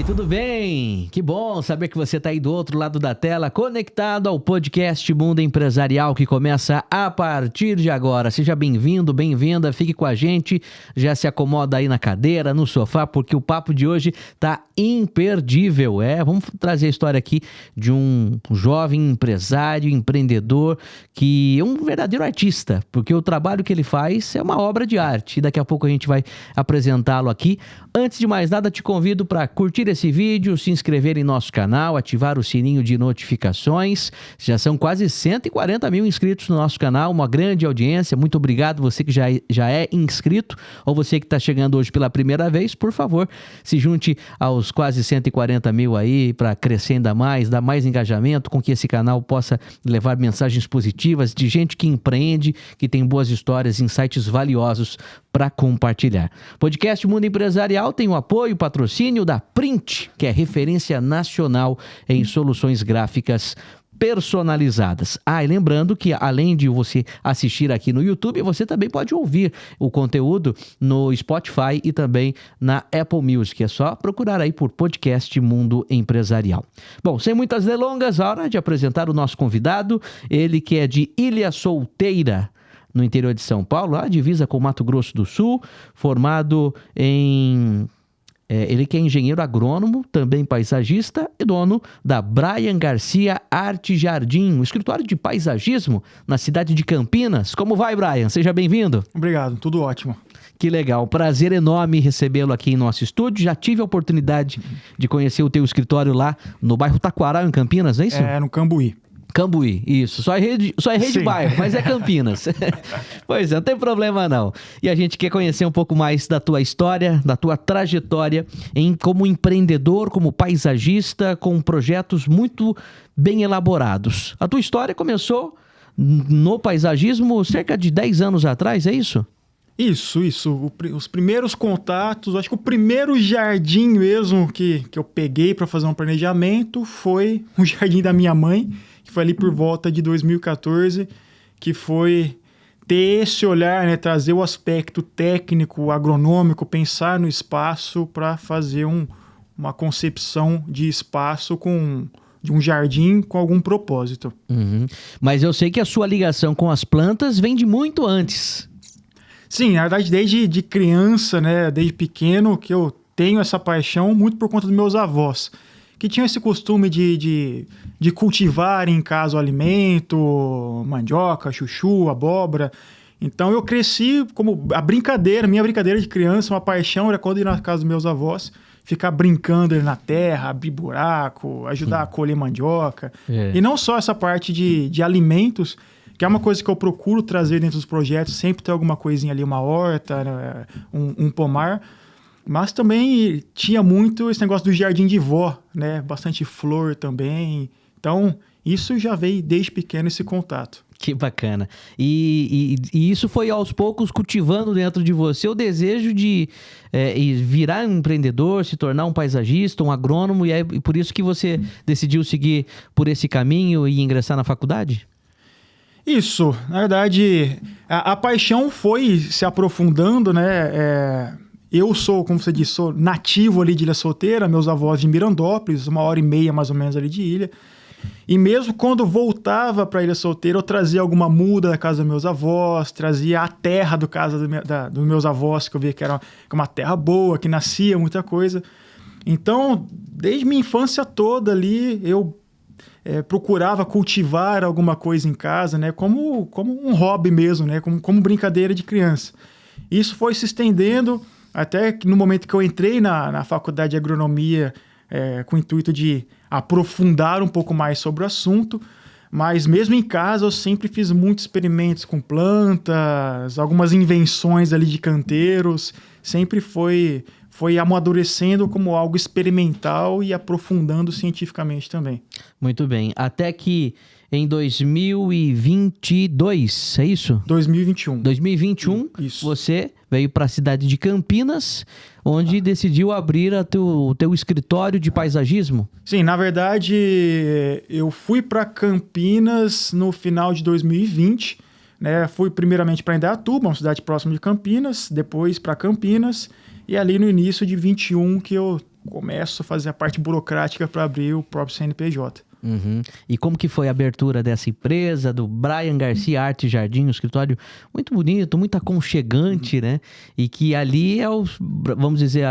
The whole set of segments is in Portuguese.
tudo bem? Que bom saber que você está aí do outro lado da tela, conectado ao podcast Mundo Empresarial, que começa a partir de agora. Seja bem-vindo, bem-vinda, fique com a gente, já se acomoda aí na cadeira, no sofá, porque o papo de hoje tá imperdível. Vamos trazer a história aqui de um jovem empresário, empreendedor, que é um verdadeiro artista, porque o trabalho que ele faz é uma obra de arte, e daqui a pouco a gente vai apresentá-lo aqui. Antes de mais nada, te convido para curtir esse vídeo, se inscrever em nosso canal, ativar o sininho de notificações. Já são quase 140 mil inscritos no nosso canal, uma grande audiência. Muito obrigado você que já é inscrito, ou você que está chegando hoje pela primeira vez. Por favor, se junte aos quase 140 mil aí para crescer ainda mais, dar mais engajamento, com que esse canal possa levar mensagens positivas de gente que empreende, que tem boas histórias, insights valiosos para compartilhar. Podcast Mundo Empresarial tem o apoio e patrocínio da Print, que é referência nacional em soluções gráficas personalizadas. E lembrando que além de você assistir aqui no YouTube, você também pode ouvir o conteúdo no Spotify e também na Apple Music. É só procurar aí por Podcast Mundo Empresarial. Bom, sem muitas delongas, a hora de apresentar o nosso convidado, ele que é de Ilha Solteira, no interior de São Paulo, a divisa com Mato Grosso do Sul, formado em... ele que é engenheiro agrônomo, também paisagista e dono da Brian Garcia Arte Jardim, um escritório de paisagismo na cidade de Campinas. Como vai, Brian? Seja bem-vindo. Obrigado, tudo ótimo. Que legal, prazer enorme recebê-lo aqui em nosso estúdio. Já tive a oportunidade de conhecer o teu escritório lá no bairro Taquaral, em Campinas, não é isso? No Cambuí. Cambuí, isso. Só errei de bairro, mas é Campinas. Pois é, não tem problema não. E a gente quer conhecer um pouco mais da tua história, da tua trajetória como empreendedor, como paisagista, com projetos muito bem elaborados. A tua história começou no paisagismo cerca de 10 anos atrás, é isso? Isso. Os primeiros contatos, acho que o primeiro jardim mesmo que eu peguei para fazer um planejamento foi o jardim da minha mãe, que foi ali por volta de 2014, que foi ter esse olhar, né, trazer o aspecto técnico, agronômico, pensar no espaço para fazer uma concepção de espaço de um jardim com algum propósito. Uhum. Mas eu sei que a sua ligação com as plantas vem de muito antes. Sim, na verdade, desde de criança, né, desde pequeno, que eu tenho essa paixão muito por conta dos meus avós, que tinham esse costume de cultivar em casa o alimento, mandioca, chuchu, abóbora. Então eu cresci como minha brincadeira de criança, uma paixão era quando ir na casa dos meus avós, ficar brincando ali na terra, abrir buraco, ajudar a colher mandioca. E não só essa parte de alimentos, que é uma coisa que eu procuro trazer dentro dos projetos, sempre ter alguma coisinha ali, uma horta, né, um pomar. Mas também tinha muito esse negócio do jardim de vó, né? Bastante flor também. Então, isso já veio desde pequeno, esse contato. Que bacana. E isso foi aos poucos cultivando dentro de você o desejo de virar um empreendedor, se tornar um paisagista, um agrônomo, e por isso que você decidiu seguir por esse caminho e ingressar na faculdade? Isso. Na verdade, a paixão foi se aprofundando, né? Eu sou, como você disse, sou nativo ali de Ilha Solteira, meus avós de Mirandópolis, 1h30 mais ou menos ali de ilha. E mesmo quando voltava para Ilha Solteira, eu trazia alguma muda da casa dos meus avós, trazia a terra do casa dos meus avós, que eu via que era uma terra boa, que nascia muita coisa. Então, desde minha infância toda ali, eu procurava cultivar alguma coisa em casa, né, como um hobby mesmo, né, como brincadeira de criança. Isso foi se estendendo até que no momento que eu entrei na faculdade de agronomia, com o intuito de aprofundar um pouco mais sobre o assunto, mas mesmo em casa eu sempre fiz muitos experimentos com plantas, algumas invenções ali de canteiros, sempre foi amadurecendo como algo experimental e aprofundando cientificamente também. Muito bem, até que em 2022, é isso? 2021. 2021, isso. Você veio para a cidade de Campinas, onde decidiu abrir o teu escritório de paisagismo? Sim, na verdade, eu fui para Campinas no final de 2020, né? Fui primeiramente para Indaiatuba, uma cidade próxima de Campinas, depois para Campinas, e ali no início de 21 que eu começo a fazer a parte burocrática para abrir o próprio CNPJ. Uhum. E como que foi a abertura dessa empresa, do Brian Garcia Arte Jardim, um escritório muito bonito, muito aconchegante, né? E que ali é, vamos dizer,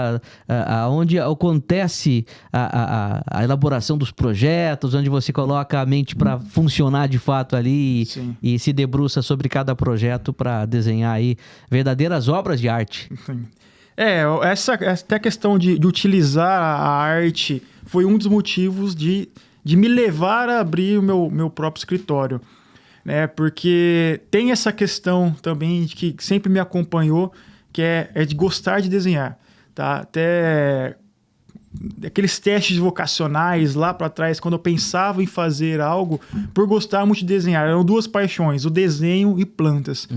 onde acontece a elaboração dos projetos, onde você coloca a mente para funcionar de fato ali e se debruça sobre cada projeto para desenhar aí verdadeiras obras de arte. Sim. Até a questão de utilizar a arte foi um dos motivos de me levar a abrir o meu próprio escritório, né? Porque tem essa questão também que sempre me acompanhou, que é de gostar de desenhar, tá? Até aqueles testes vocacionais lá para trás, quando eu pensava em fazer algo, por gostar muito de desenhar, eram duas paixões, o desenho e plantas.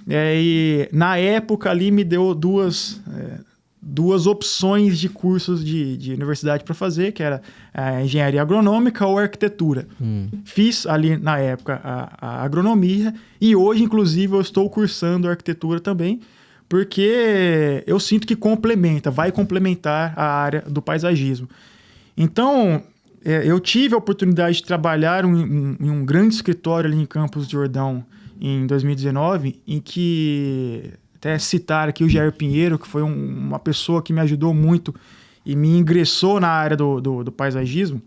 E na época ali me deu duas opções de cursos de universidade para fazer, que era a engenharia agronômica ou arquitetura. Fiz ali na época a agronomia e hoje, inclusive, eu estou cursando arquitetura também, porque eu sinto que vai complementar a área do paisagismo. Então, eu tive a oportunidade de trabalhar em um grande escritório ali em Campos do Jordão em 2019, em que... Até citar aqui o Jair Pinheiro, que foi uma pessoa que me ajudou muito e me ingressou na área do paisagismo,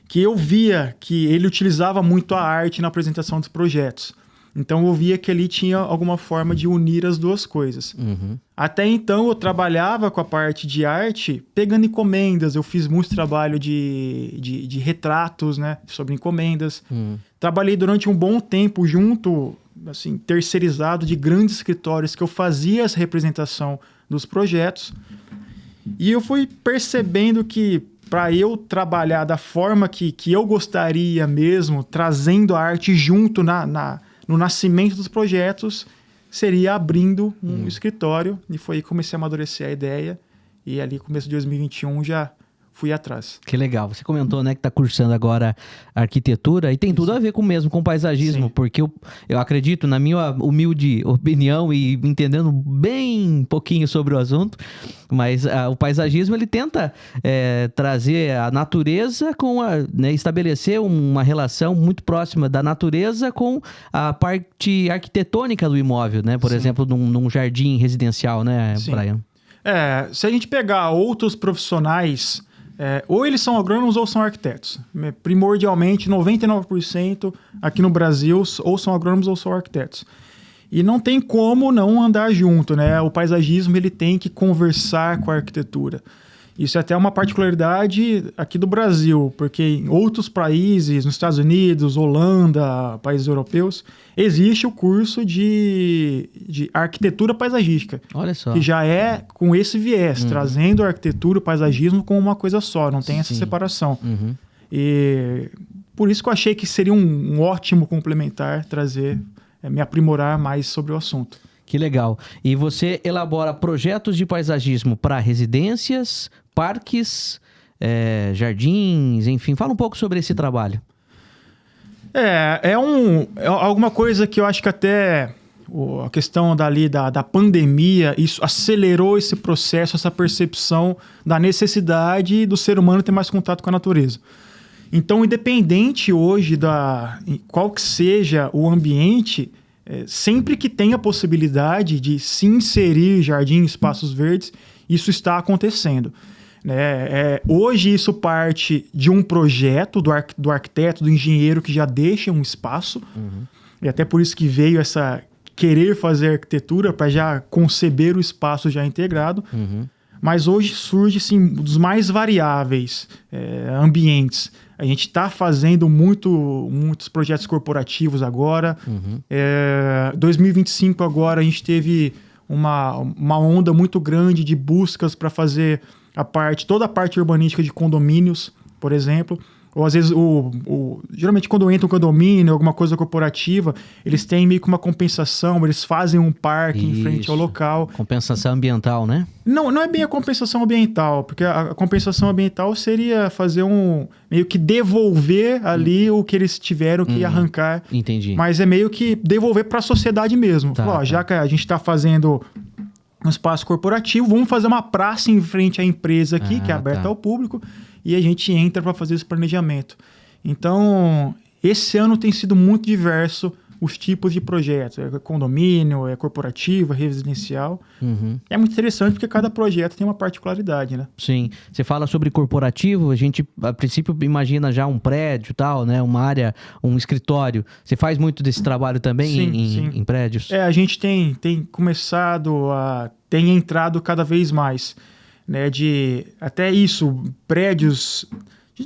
que eu via que ele utilizava muito a arte na apresentação dos projetos. Então eu via que ali tinha alguma forma de unir as duas coisas. Até então eu trabalhava com a parte de arte, pegando encomendas, eu fiz muito trabalho de retratos, né, sobre encomendas. Trabalhei durante um bom tempo junto... assim, terceirizado de grandes escritórios que eu fazia essa representação dos projetos. E eu fui percebendo que para eu trabalhar da forma que eu gostaria mesmo, trazendo a arte junto no nascimento dos projetos, seria abrindo um escritório. E foi aí que comecei a amadurecer a ideia. E ali, começo de 2021, já fui atrás. Que legal. Você comentou, né, que está cursando agora arquitetura e tem tudo a ver com paisagismo, porque eu acredito, na minha humilde opinião e entendendo bem pouquinho sobre o assunto, mas o paisagismo ele tenta trazer a natureza estabelecer uma relação muito próxima da natureza com a parte arquitetônica do imóvel, né? Por exemplo, num jardim residencial, né, Brian? Se a gente pegar outros profissionais... ou eles são agrônomos ou são arquitetos. Primordialmente, 99% aqui no Brasil ou são agrônomos ou são arquitetos. E não tem como não andar junto, né? O paisagismo ele tem que conversar com a arquitetura. Isso é até uma particularidade aqui do Brasil, porque em outros países, nos Estados Unidos, Holanda, países europeus, existe o curso de arquitetura paisagística. Olha só. Que já é com esse viés, trazendo a arquitetura e o paisagismo como uma coisa só, não tem essa separação. E por isso que eu achei que seria um ótimo complementar trazer, me aprimorar mais sobre o assunto. Que legal. E você elabora projetos de paisagismo para residências, parques, jardins, enfim. Fala um pouco sobre esse trabalho. Alguma coisa que eu acho que até a questão da pandemia, isso acelerou esse processo, essa percepção da necessidade do ser humano ter mais contato com a natureza. Então, independente hoje qual que seja o ambiente, sempre que tem a possibilidade de se inserir jardim, espaços verdes, isso está acontecendo. Hoje isso parte de um projeto do arquiteto, do engenheiro que já deixa um espaço, e até por isso que veio essa querer fazer arquitetura para já conceber o espaço já integrado. Mas hoje surge sim, dos mais variáveis ambientes. A gente está fazendo muitos projetos corporativos agora. 2025 agora a gente teve uma onda muito grande de buscas para fazer toda a parte urbanística de condomínios, por exemplo. Ou às vezes, geralmente quando entra um condomínio, alguma coisa corporativa, eles têm meio que uma compensação, eles fazem um parque em frente ao local. Compensação ambiental, né? Não é bem a compensação ambiental, porque a compensação ambiental seria fazer meio que devolver ali o que eles tiveram que arrancar. Entendi. Mas é meio que devolver para a sociedade mesmo. Já que a gente está fazendo um espaço corporativo, vamos fazer uma praça em frente à empresa aqui, que é aberta ao público, e a gente entra para fazer esse planejamento. Então, esse ano tem sido muito diverso os tipos de projetos. É condomínio, é corporativo, é residencial. É muito interessante porque cada projeto tem uma particularidade, né? Sim. Você fala sobre corporativo, a gente, a princípio, imagina já um prédio e tal, né? Uma área, um escritório. Você faz muito desse trabalho também em prédios? A gente tem começado tem entrado cada vez mais, né? Até isso, prédios...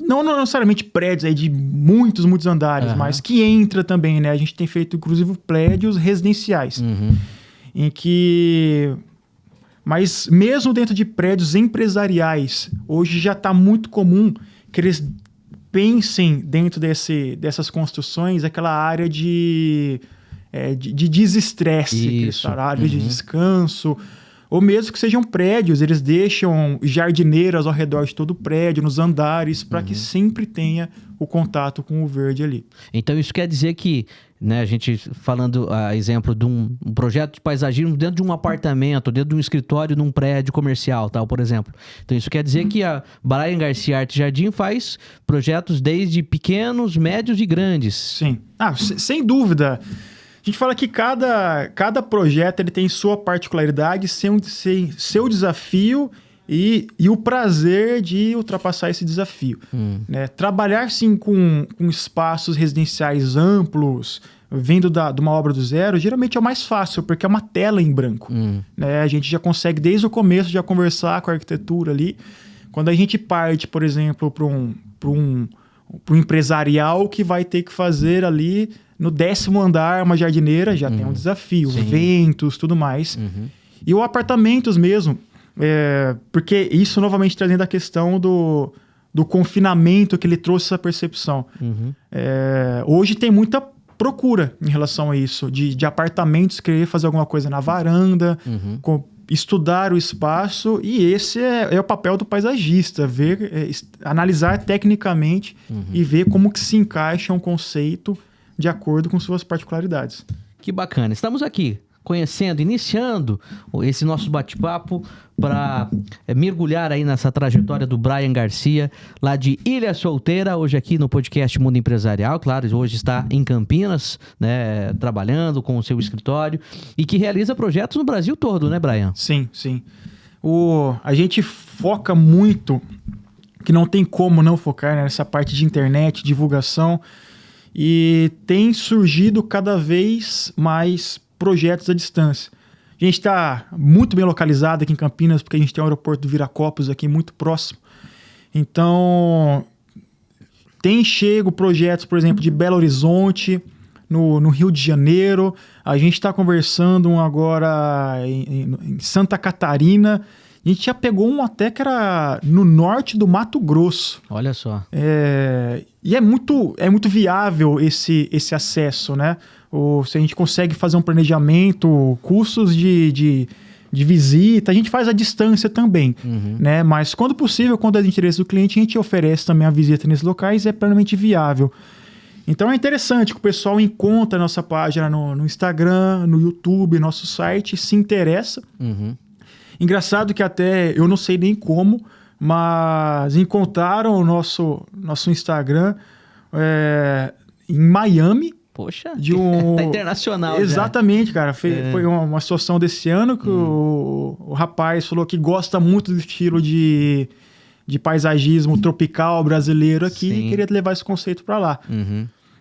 Não necessariamente prédios aí de muitos andares, mas que entra também, né? A gente tem feito, inclusive, prédios residenciais. Em que... Mas mesmo dentro de prédios empresariais, hoje já está muito comum que eles pensem dentro dessas construções aquela área de desestresse, área de descanso... Ou mesmo que sejam prédios, eles deixam jardineiras ao redor de todo o prédio, nos andares, para que sempre tenha o contato com o verde ali. Então isso quer dizer que, né, a gente falando a exemplo de um projeto de paisagismo dentro de um apartamento, dentro de um escritório, num prédio comercial, tal, por exemplo. Então isso quer dizer que a Bryan Garcia Arte Jardim faz projetos desde pequenos, médios e grandes. Sim. Sem dúvida. A gente fala que cada projeto ele tem sua particularidade, seu desafio e o prazer de ultrapassar esse desafio. Né? Trabalhar, sim, com espaços residenciais amplos, vindo de uma obra do zero, geralmente é o mais fácil, porque é uma tela em branco. Né? A gente já consegue, desde o começo, já conversar com a arquitetura ali. Quando a gente parte, por exemplo, para um empresarial que vai ter que fazer ali... No 10º andar, uma jardineira, já tem um desafio. Ventos, tudo mais. E o apartamentos mesmo. Porque isso, novamente, trazendo a questão do confinamento que ele trouxe essa percepção. Hoje tem muita procura em relação a isso. De apartamentos, querer fazer alguma coisa na varanda, estudar o espaço. E esse é o papel do paisagista. Analisar tecnicamente e ver como que se encaixa um conceito de acordo com suas particularidades. Que bacana. Estamos aqui iniciando esse nosso bate-papo para mergulhar aí nessa trajetória do Bryan Garcia, lá de Ilha Solteira, hoje aqui no podcast Mundo Empresarial. Claro, hoje está em Campinas, né, trabalhando com o seu escritório e que realiza projetos no Brasil todo, né, Bryan? Sim. A gente foca muito, que não tem como não focar, né, nessa parte de internet, divulgação. E tem surgido cada vez mais projetos à distância. A gente está muito bem localizado aqui em Campinas, porque a gente tem o aeroporto do Viracopos aqui muito próximo. Então, tem chego projetos, por exemplo, de Belo Horizonte, no Rio de Janeiro. A gente está conversando agora em Santa Catarina. A gente já pegou um até que era no norte do Mato Grosso. Olha só. E é muito viável esse acesso, né? Se a gente consegue fazer um planejamento, custos de visita, a gente faz à distância também, né? Mas quando possível, quando é de interesse do cliente, a gente oferece também a visita nesses locais, é plenamente viável. Então é interessante que o pessoal encontra a nossa página no Instagram, no YouTube, nosso site, se interessa. Engraçado que até, eu não sei nem como, mas encontraram o nosso Instagram em Miami. Poxa, tá internacional. Exatamente, já. Cara. Foi uma situação desse ano que o rapaz falou que gosta muito do estilo de paisagismo tropical brasileiro aqui e queria levar esse conceito para lá.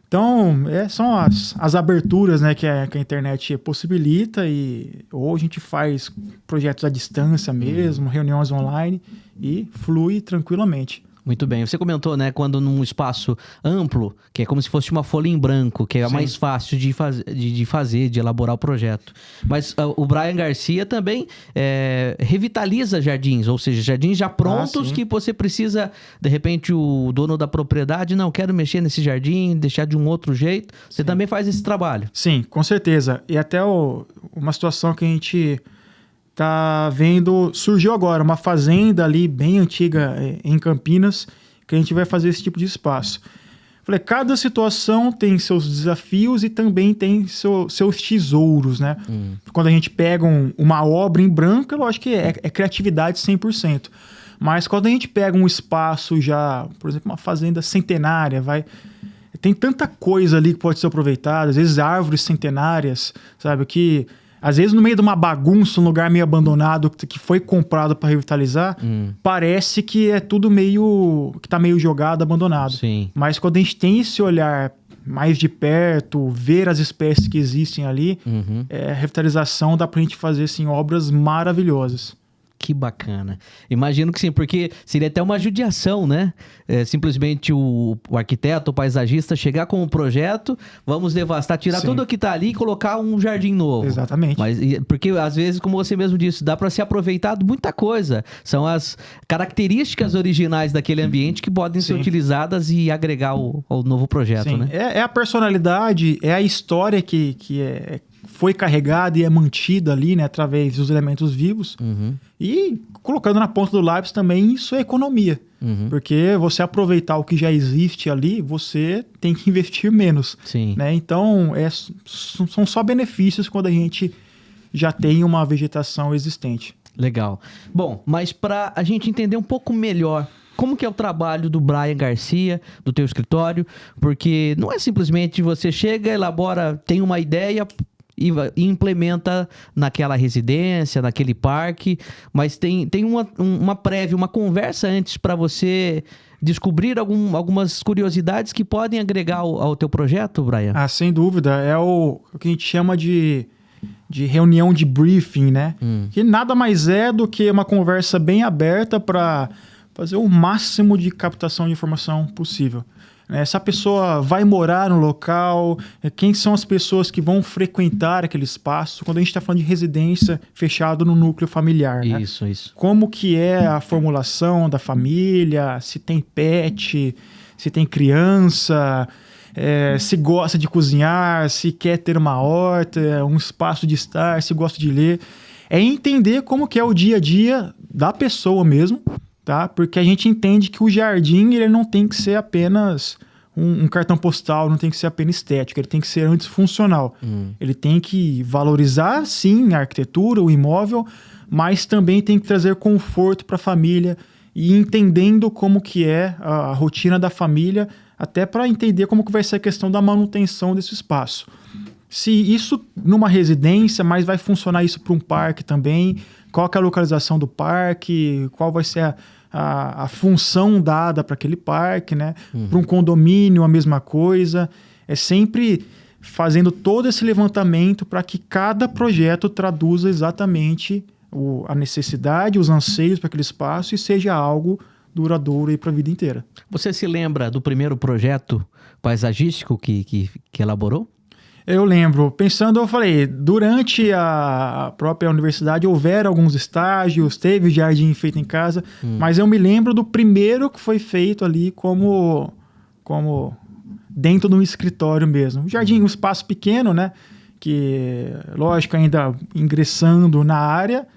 Então, são as aberturas, né, que a internet possibilita, ou a gente faz projetos à distância mesmo, reuniões online, e flui tranquilamente. Muito bem. Você comentou, né, quando num espaço amplo, que é como se fosse uma folha em branco, que é mais fácil de fazer, de elaborar o projeto. Mas o Bryan Garcia também revitaliza jardins, ou seja, jardins já prontos que você precisa, de repente, o dono da propriedade, não, quero mexer nesse jardim, deixar de um outro jeito. Você também faz esse trabalho. Sim, com certeza. E até uma situação que a gente tá vendo, surgiu agora uma fazenda ali bem antiga em Campinas, que a gente vai fazer esse tipo de espaço. Falei, cada situação tem seus desafios e também tem seus tesouros, né? Quando a gente pega uma obra em branco, eu acho que é criatividade 100%. Mas quando a gente pega um espaço já, por exemplo, uma fazenda centenária, tem tanta coisa ali que pode ser aproveitada, às vezes árvores centenárias, sabe? Que às vezes no meio de uma bagunça, um lugar meio abandonado que foi comprado para revitalizar, parece que é tudo que tá meio jogado, abandonado. Sim. Mas quando a gente tem esse olhar mais de perto, ver as espécies que existem ali, a revitalização dá pra gente fazer assim, obras maravilhosas. Que bacana. Imagino que sim, porque seria até uma judiação, né? Simplesmente o arquiteto, o paisagista chegar com um projeto, vamos devastar, tirar tudo o que tá ali e colocar um jardim novo. Exatamente. Porque às vezes, como você mesmo disse, dá para ser aproveitado muita coisa. São as características originais daquele ambiente que podem ser utilizadas e agregar ao novo projeto, né? É a personalidade, é a história que foi carregada e é mantida ali, né, através dos elementos vivos. E colocando na ponta do lápis também, isso é economia. Porque você aproveitar o que já existe ali, você tem que investir menos. Sim. Né? Então, são só benefícios quando a gente já tem uma vegetação existente. Legal. Bom, mas para a gente entender um pouco melhor como que é o trabalho do Bryan Garcia, do teu escritório, porque não é simplesmente você chega, elabora, tem uma ideia e implementa naquela residência, naquele parque, mas tem uma prévia, uma conversa antes para você descobrir algumas curiosidades que podem agregar ao teu projeto, Bryan? Ah, sem dúvida. É o que a gente chama de reunião de briefing, né? Que nada mais é do que uma conversa bem aberta para fazer o máximo de captação de informação possível. Se a pessoa vai morar no local, quem são as pessoas que vão frequentar aquele espaço, quando a gente está falando de residência fechado no núcleo familiar. Isso. Como que é a formulação da família, se tem pet, se tem criança, se gosta de cozinhar, se quer ter uma horta, um espaço de estar, se gosta de ler. É entender como que é o dia a dia da pessoa mesmo, tá? Porque a gente entende que o jardim ele não tem que ser apenas um cartão postal, não tem que ser apenas estético, ele tem que ser antes funcional. Ele tem que valorizar, sim, a arquitetura, o imóvel, mas também tem que trazer conforto para a família e entendendo como que é a rotina da família, até para entender como que vai ser a questão da manutenção desse espaço. Se isso numa residência, mas vai funcionar isso para um parque também, qual que é a localização do parque, qual vai ser a função dada para aquele parque, né? Para um condomínio, a mesma coisa. É sempre fazendo todo esse levantamento para que cada projeto traduza exatamente a necessidade, os anseios para aquele espaço e seja algo duradouro para a vida inteira. Você se lembra do primeiro projeto paisagístico que elaborou? Eu lembro, eu falei, durante a própria universidade houveram alguns estágios, teve jardim feito em casa, mas eu me lembro do primeiro que foi feito ali como dentro de um escritório mesmo. Um jardim, um espaço pequeno, né? Que, lógico, ainda ingressando na área,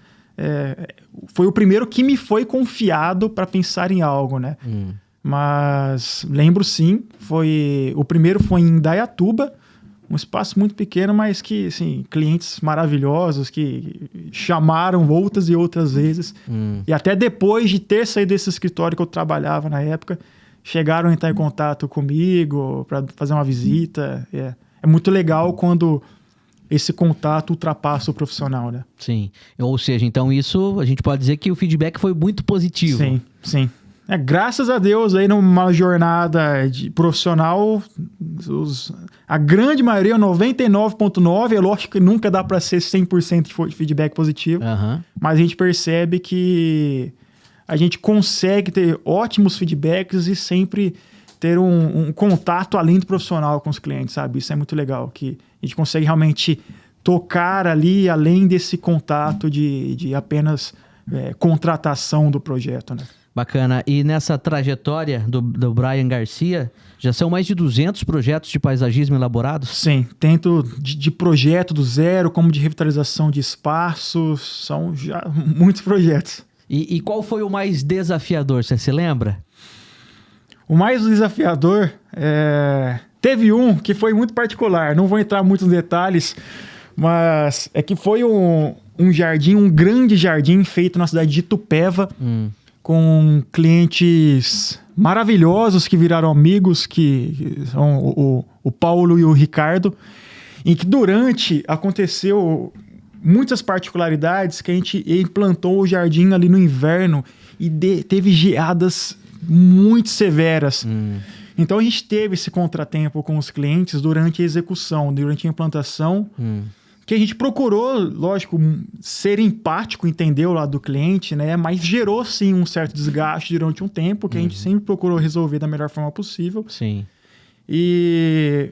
foi o primeiro que me foi confiado para pensar em algo, né? Mas lembro sim, o primeiro foi em Indaiatuba, um espaço muito pequeno, mas que, assim, clientes maravilhosos que chamaram outras e outras vezes. E até depois de ter saído desse escritório que eu trabalhava na época, chegaram a entrar em contato comigo para fazer uma visita. É muito legal quando esse contato ultrapassa o profissional, né? Sim. Ou seja, então isso a gente pode dizer que o feedback foi muito positivo. Sim. Graças a Deus, aí numa jornada profissional, a grande maioria, 99,9%, é lógico que nunca dá para ser 100% de feedback positivo, mas a gente percebe que a gente consegue ter ótimos feedbacks e sempre ter um contato além do profissional com os clientes, sabe? Isso é muito legal, que a gente consegue realmente tocar ali além desse contato de apenas contratação do projeto, né? Bacana. E nessa trajetória do Bryan Garcia, já são mais de 200 projetos de paisagismo elaborados? Sim, tanto de projeto do zero, como de revitalização de espaços, são já muitos projetos. E qual foi o mais desafiador, você se lembra? O mais desafiador, teve um que foi muito particular, não vou entrar muito nos detalhes, mas é que foi um jardim, um grande jardim feito na cidade de Itupeva, com clientes maravilhosos que viraram amigos, que são o Paulo e o Ricardo, em que aconteceu muitas particularidades, que a gente implantou o jardim ali no inverno e teve geadas muito severas. Então a gente teve esse contratempo com os clientes durante a execução, durante a implantação, que a gente procurou, lógico, ser empático, entender o lado do cliente, né? Mas gerou sim um certo desgaste durante um tempo, que a gente sempre procurou resolver da melhor forma possível. Sim. E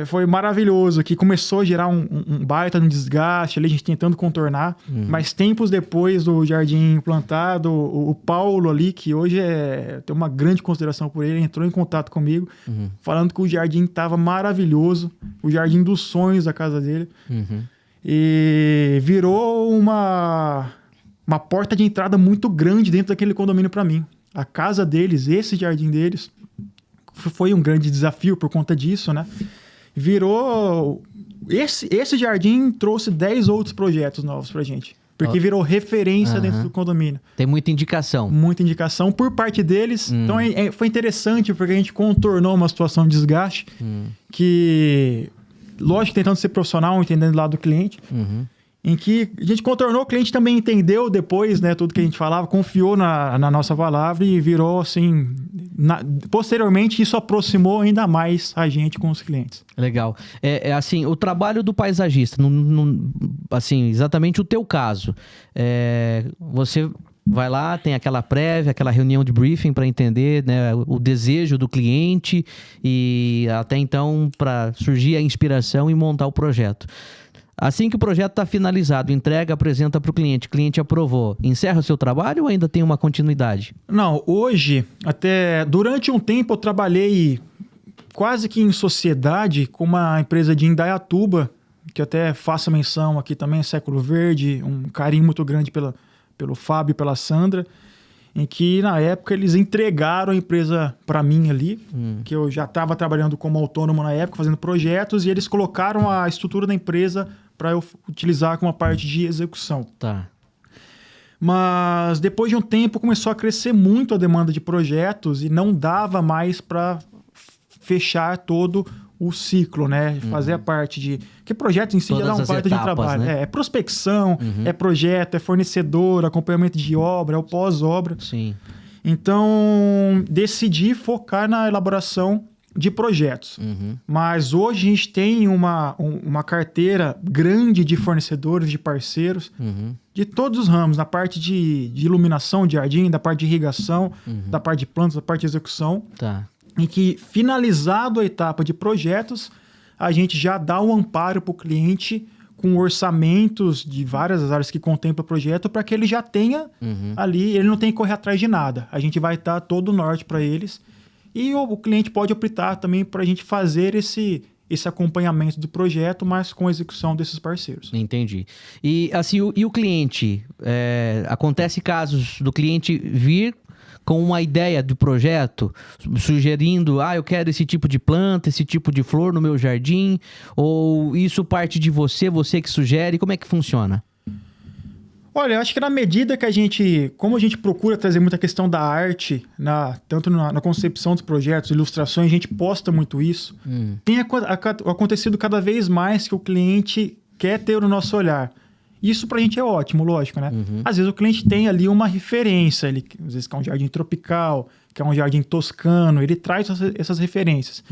foi maravilhoso, que começou a gerar um baita no desgaste, ali a gente tentando contornar, mas tempos depois do jardim implantado, o Paulo ali, que hoje tem uma grande consideração por ele, entrou em contato comigo, falando que o jardim estava maravilhoso, o jardim dos sonhos da casa dele, e virou uma porta de entrada muito grande dentro daquele condomínio para mim. A casa deles, esse jardim deles, foi um grande desafio por conta disso, né? Virou... Esse jardim trouxe 10 outros projetos novos pra gente. Porque virou referência dentro do condomínio. Tem muita indicação. Muita indicação por parte deles. Então foi interessante porque a gente contornou uma situação de desgaste que, lógico, tentando ser profissional, entendendo o lado do cliente, em que a gente contornou, o cliente também entendeu depois, né, tudo que a gente falava, confiou na nossa palavra e virou assim... posteriormente, isso aproximou ainda mais a gente com os clientes. Legal. Assim, o trabalho do paisagista, assim, exatamente o teu caso. Você vai lá, tem aquela prévia, aquela reunião de briefing para entender, né, o desejo do cliente e até então para surgir a inspiração e montar o projeto. Assim que o projeto está finalizado, entrega, apresenta para o cliente aprovou, encerra o seu trabalho ou ainda tem uma continuidade? Não, hoje, até durante um tempo eu trabalhei quase que em sociedade com uma empresa de Indaiatuba, que eu até faço menção aqui também, Século Verde, um carinho muito grande pelo Fábio e pela Sandra, em que na época eles entregaram a empresa para mim ali, que eu já estava trabalhando como autônomo na época, fazendo projetos, e eles colocaram a estrutura da empresa para eu utilizar como uma parte de execução. Tá. Mas depois de um tempo começou a crescer muito a demanda de projetos e não dava mais para fechar todo o ciclo, né? Fazer a parte de... Porque projeto em si já dá um baita de trabalho. Né? É prospecção, é projeto, é fornecedor, acompanhamento de obra, é o pós-obra. Sim. Então, decidi focar na elaboração de projetos. Mas hoje a gente tem uma carteira grande de fornecedores, de parceiros, de todos os ramos, na parte de iluminação de jardim, da parte de irrigação, da parte de plantas, da parte de execução. Tá. Em que, finalizado a etapa de projetos, a gente já dá um amparo para o cliente com orçamentos de várias áreas que contempla o projeto para que ele já tenha ali, ele não tem que correr atrás de nada. A gente vai dar todo o norte para eles e o cliente pode optar também para a gente fazer esse acompanhamento do projeto, mas com a execução desses parceiros. Entendi. E assim, o cliente, acontece casos do cliente vir com uma ideia do projeto, sugerindo, eu quero esse tipo de planta, esse tipo de flor no meu jardim, ou isso parte de você que sugere, como é que funciona? Olha, eu acho que na medida que como a gente procura trazer muita questão da arte, tanto na concepção dos projetos, ilustrações, a gente posta muito isso, tem acontecido cada vez mais que o cliente quer ter o nosso olhar. Isso pra gente é ótimo, lógico, né? Às vezes o cliente tem ali uma referência, ele às vezes quer um jardim tropical, quer um jardim toscano, ele traz essas referências.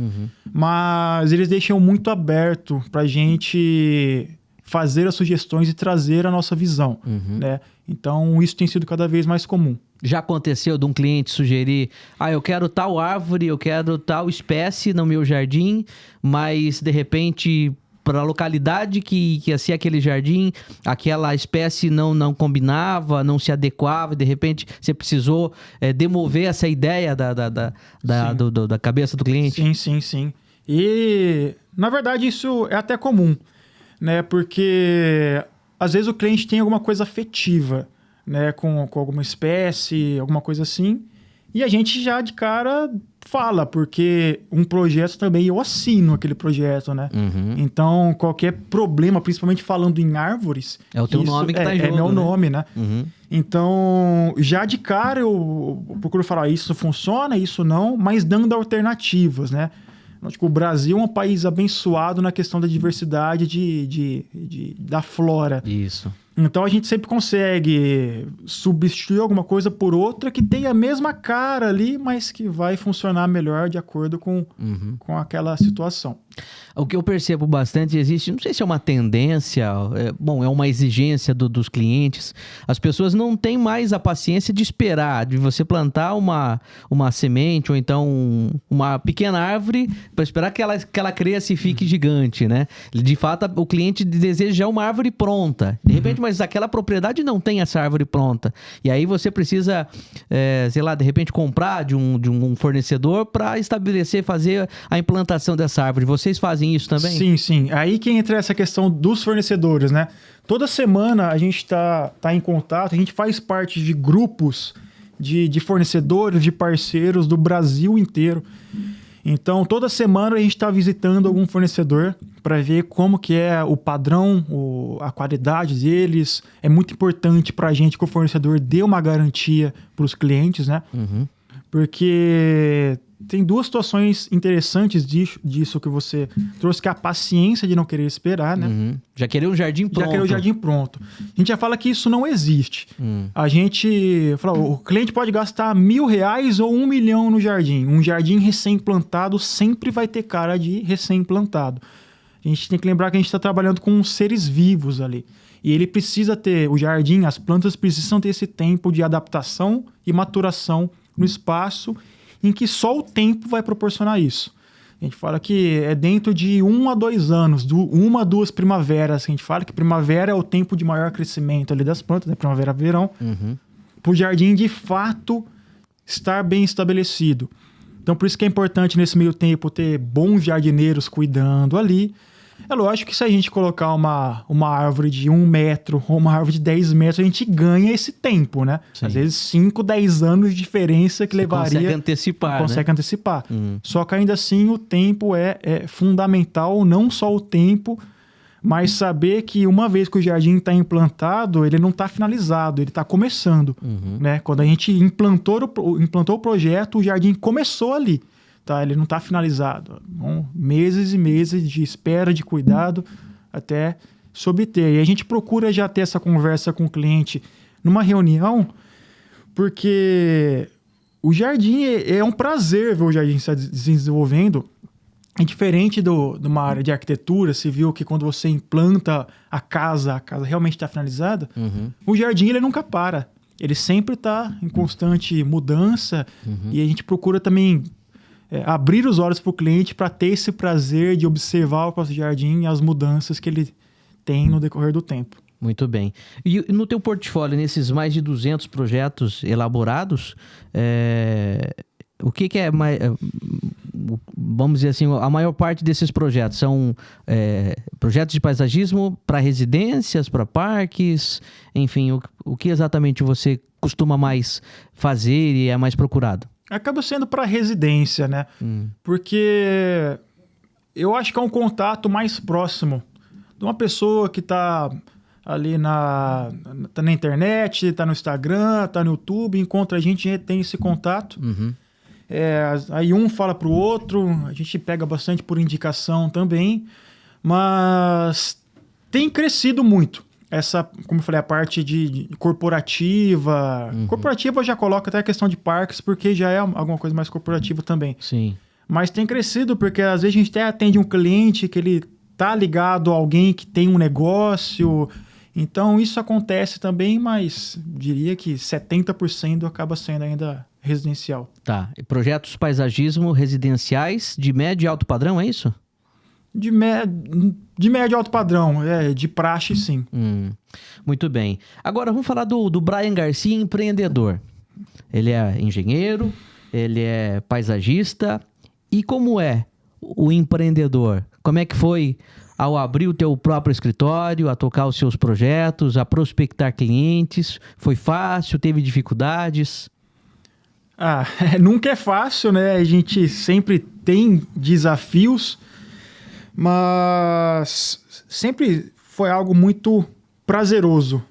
Mas eles deixam muito aberto pra gente fazer as sugestões e trazer a nossa visão, né? Então isso tem sido cada vez mais comum. Já aconteceu de um cliente sugerir, eu quero tal árvore, eu quero tal espécie no meu jardim, mas de repente... para a localidade que ia ser aquele jardim, aquela espécie não combinava, não se adequava, e de repente você precisou demover essa ideia da cabeça do cliente? Sim. E, na verdade, isso é até comum, né? Porque, às vezes, o cliente tem alguma coisa afetiva, né? Com alguma espécie, alguma coisa assim, e a gente já, de cara, fala, porque um projeto também eu assino aquele projeto, né? Então, qualquer problema, principalmente falando em árvores... É o teu nome que tá em jogo, É meu nome, né? Uhum. Então, já de cara eu procuro falar isso funciona, isso não, mas dando alternativas, né? Tipo, o Brasil é um país abençoado na questão da diversidade da flora. Isso. Então a gente sempre consegue substituir alguma coisa por outra que tenha a mesma cara ali, mas que vai funcionar melhor de acordo com aquela situação. O que eu percebo bastante, existe, não sei se é uma tendência, é uma exigência dos clientes. As pessoas não têm mais a paciência de esperar, de você plantar uma semente ou então uma pequena árvore para esperar que ela cresça e fique gigante, né? De fato, o cliente deseja uma árvore pronta. De repente, mas aquela propriedade não tem essa árvore pronta. E aí você precisa, de repente comprar de um fornecedor para estabelecer, fazer a implantação dessa árvore. Vocês fazem isso também? Sim. Aí que entra essa questão dos fornecedores, né? Toda semana a gente tá em contato, a gente faz parte de grupos de fornecedores, de parceiros do Brasil inteiro. Então, toda semana a gente está visitando algum fornecedor para ver como que é o padrão, a qualidade deles. É muito importante para a gente que o fornecedor dê uma garantia para os clientes, né? Porque tem duas situações interessantes disso que você trouxe, que é a paciência de não querer esperar, né? Já querer um jardim pronto. Já querer o jardim pronto. A gente já fala que isso não existe. A gente fala, o cliente pode gastar R$1.000 ou R$1 milhão no jardim. Um jardim recém-plantado sempre vai ter cara de recém-plantado. A gente tem que lembrar que a gente está trabalhando com seres vivos ali. E ele precisa ter, o jardim, as plantas precisam ter esse tempo de adaptação e maturação no espaço em que só o tempo vai proporcionar isso. A gente fala que é dentro de 1 a 2 anos, 1 a 2 primaveras. A gente fala que primavera é o tempo de maior crescimento ali das plantas, né? Primavera, verão. Para o jardim, de fato, estar bem estabelecido. Então, por isso que é importante, nesse meio tempo, ter bons jardineiros cuidando ali. É lógico que se a gente colocar uma árvore de 1 metro ou uma árvore de 10 metros, a gente ganha esse tempo, né? Sim. Às vezes 5, 10 anos de diferença que Você levaria... consegue antecipar, Consegue antecipar. Só que ainda assim o tempo é fundamental, não só o tempo, mas saber que uma vez que o jardim está implantado, ele não está finalizado, ele está começando. Né? Quando a gente implantou o projeto, o jardim começou ali. Tá? Ele não está finalizado. Então, meses e meses de espera, de cuidado, até se obter. E a gente procura já ter essa conversa com o cliente numa reunião, porque o jardim é um prazer ver o jardim se desenvolvendo. É diferente de uma área de arquitetura civil, que quando você implanta a casa realmente está finalizada. O jardim ele nunca para. Ele sempre está em constante mudança. E a gente procura também abrir os olhos para o cliente para ter esse prazer de observar o próprio jardim e as mudanças que ele tem no decorrer do tempo. Muito bem. E no teu portfólio, nesses mais de 200 projetos elaborados, o que é mais... Vamos dizer assim, a maior parte desses projetos são projetos de paisagismo para residências, para parques, enfim, o que exatamente você costuma mais fazer e é mais procurado? Acaba sendo para residência, né? Porque eu acho que é um contato mais próximo de uma pessoa que está ali tá na internet, está no Instagram, está no YouTube, encontra a gente tem esse contato. Aí um fala para o outro, a gente pega bastante por indicação também, mas tem crescido muito. Essa, como eu falei, a parte de corporativa. Corporativa já coloca até a questão de parques, porque já é alguma coisa mais corporativa também. Sim. Mas tem crescido porque às vezes a gente até atende um cliente que ele tá ligado a alguém que tem um negócio. Então isso acontece também, mas diria que 70% acaba sendo ainda residencial. Tá. E projetos paisagismo residenciais de médio e alto padrão, é isso? De médio e alto padrão, de praxe, sim. Muito bem. Agora vamos falar do Brian Garcia, empreendedor. Ele é engenheiro, ele é paisagista. E como é o empreendedor? Como é que foi ao abrir o teu próprio escritório, a tocar os seus projetos, a prospectar clientes? Foi fácil? Teve dificuldades? Nunca é fácil, né? A gente sempre tem desafios, mas sempre foi algo muito prazeroso,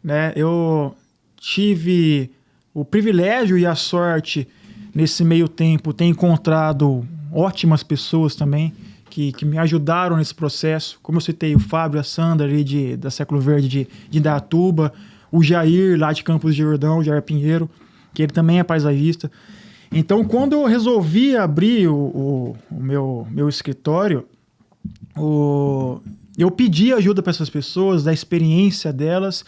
né? Eu tive o privilégio e a sorte, nesse meio tempo, ter encontrado ótimas pessoas também, que me ajudaram nesse processo. Como eu citei, o Fábio, a Sandra ali da Século Verde de Indaiatuba, o Jair lá de Campos de Jordão, Jair Pinheiro, que ele também é paisagista. Então, quando eu resolvi abrir o meu escritório, eu pedi ajuda para essas pessoas, da experiência delas,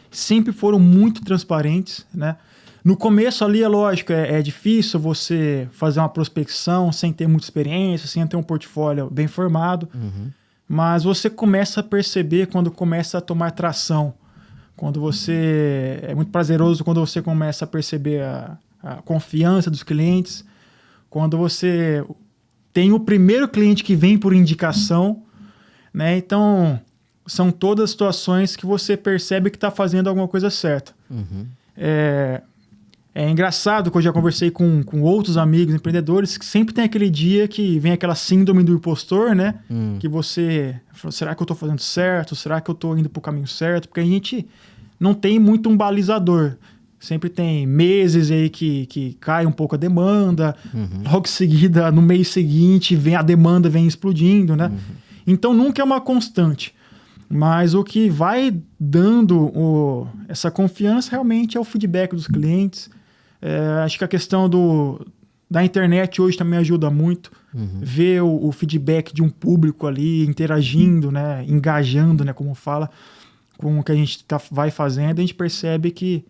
sempre foram muito transparentes, né? No começo ali, é lógico, é difícil você fazer uma prospecção sem ter muita experiência, sem ter um portfólio bem formado, mas você começa a perceber quando começa a tomar tração, é muito prazeroso quando você começa a perceber a confiança dos clientes, quando você tem o primeiro cliente que vem por indicação, né? Então, são todas situações que você percebe que está fazendo alguma coisa certa. É engraçado que eu já conversei com outros amigos empreendedores que sempre tem aquele dia que vem aquela síndrome do impostor, né? Que você fala, será que eu estou fazendo certo? Será que eu estou indo para o caminho certo? Porque a gente não tem muito um balizador. Sempre tem meses aí que cai um pouco a demanda, logo em seguida, no mês seguinte, a demanda vem explodindo, né? Então nunca é uma constante. Mas o que vai dando essa confiança realmente é o feedback dos clientes. Acho que a questão da internet hoje também ajuda muito. Ver o feedback de um público ali interagindo, né? Engajando, né? Como fala, com o que a gente vai fazendo, a gente percebe que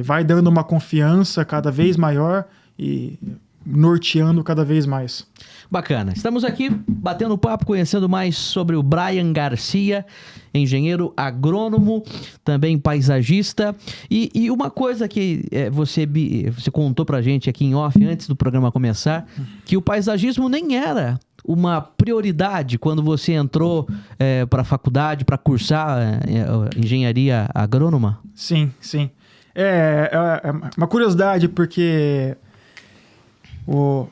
vai dando uma confiança cada vez maior e norteando cada vez mais. Bacana. Estamos aqui batendo papo, conhecendo mais sobre o Brian Garcia, engenheiro agrônomo, também paisagista. E uma coisa que você contou pra gente aqui em off, antes do programa começar, que o paisagismo nem era uma prioridade quando você entrou para a faculdade, para cursar engenharia agrônoma? Sim, sim. É uma curiosidade, porque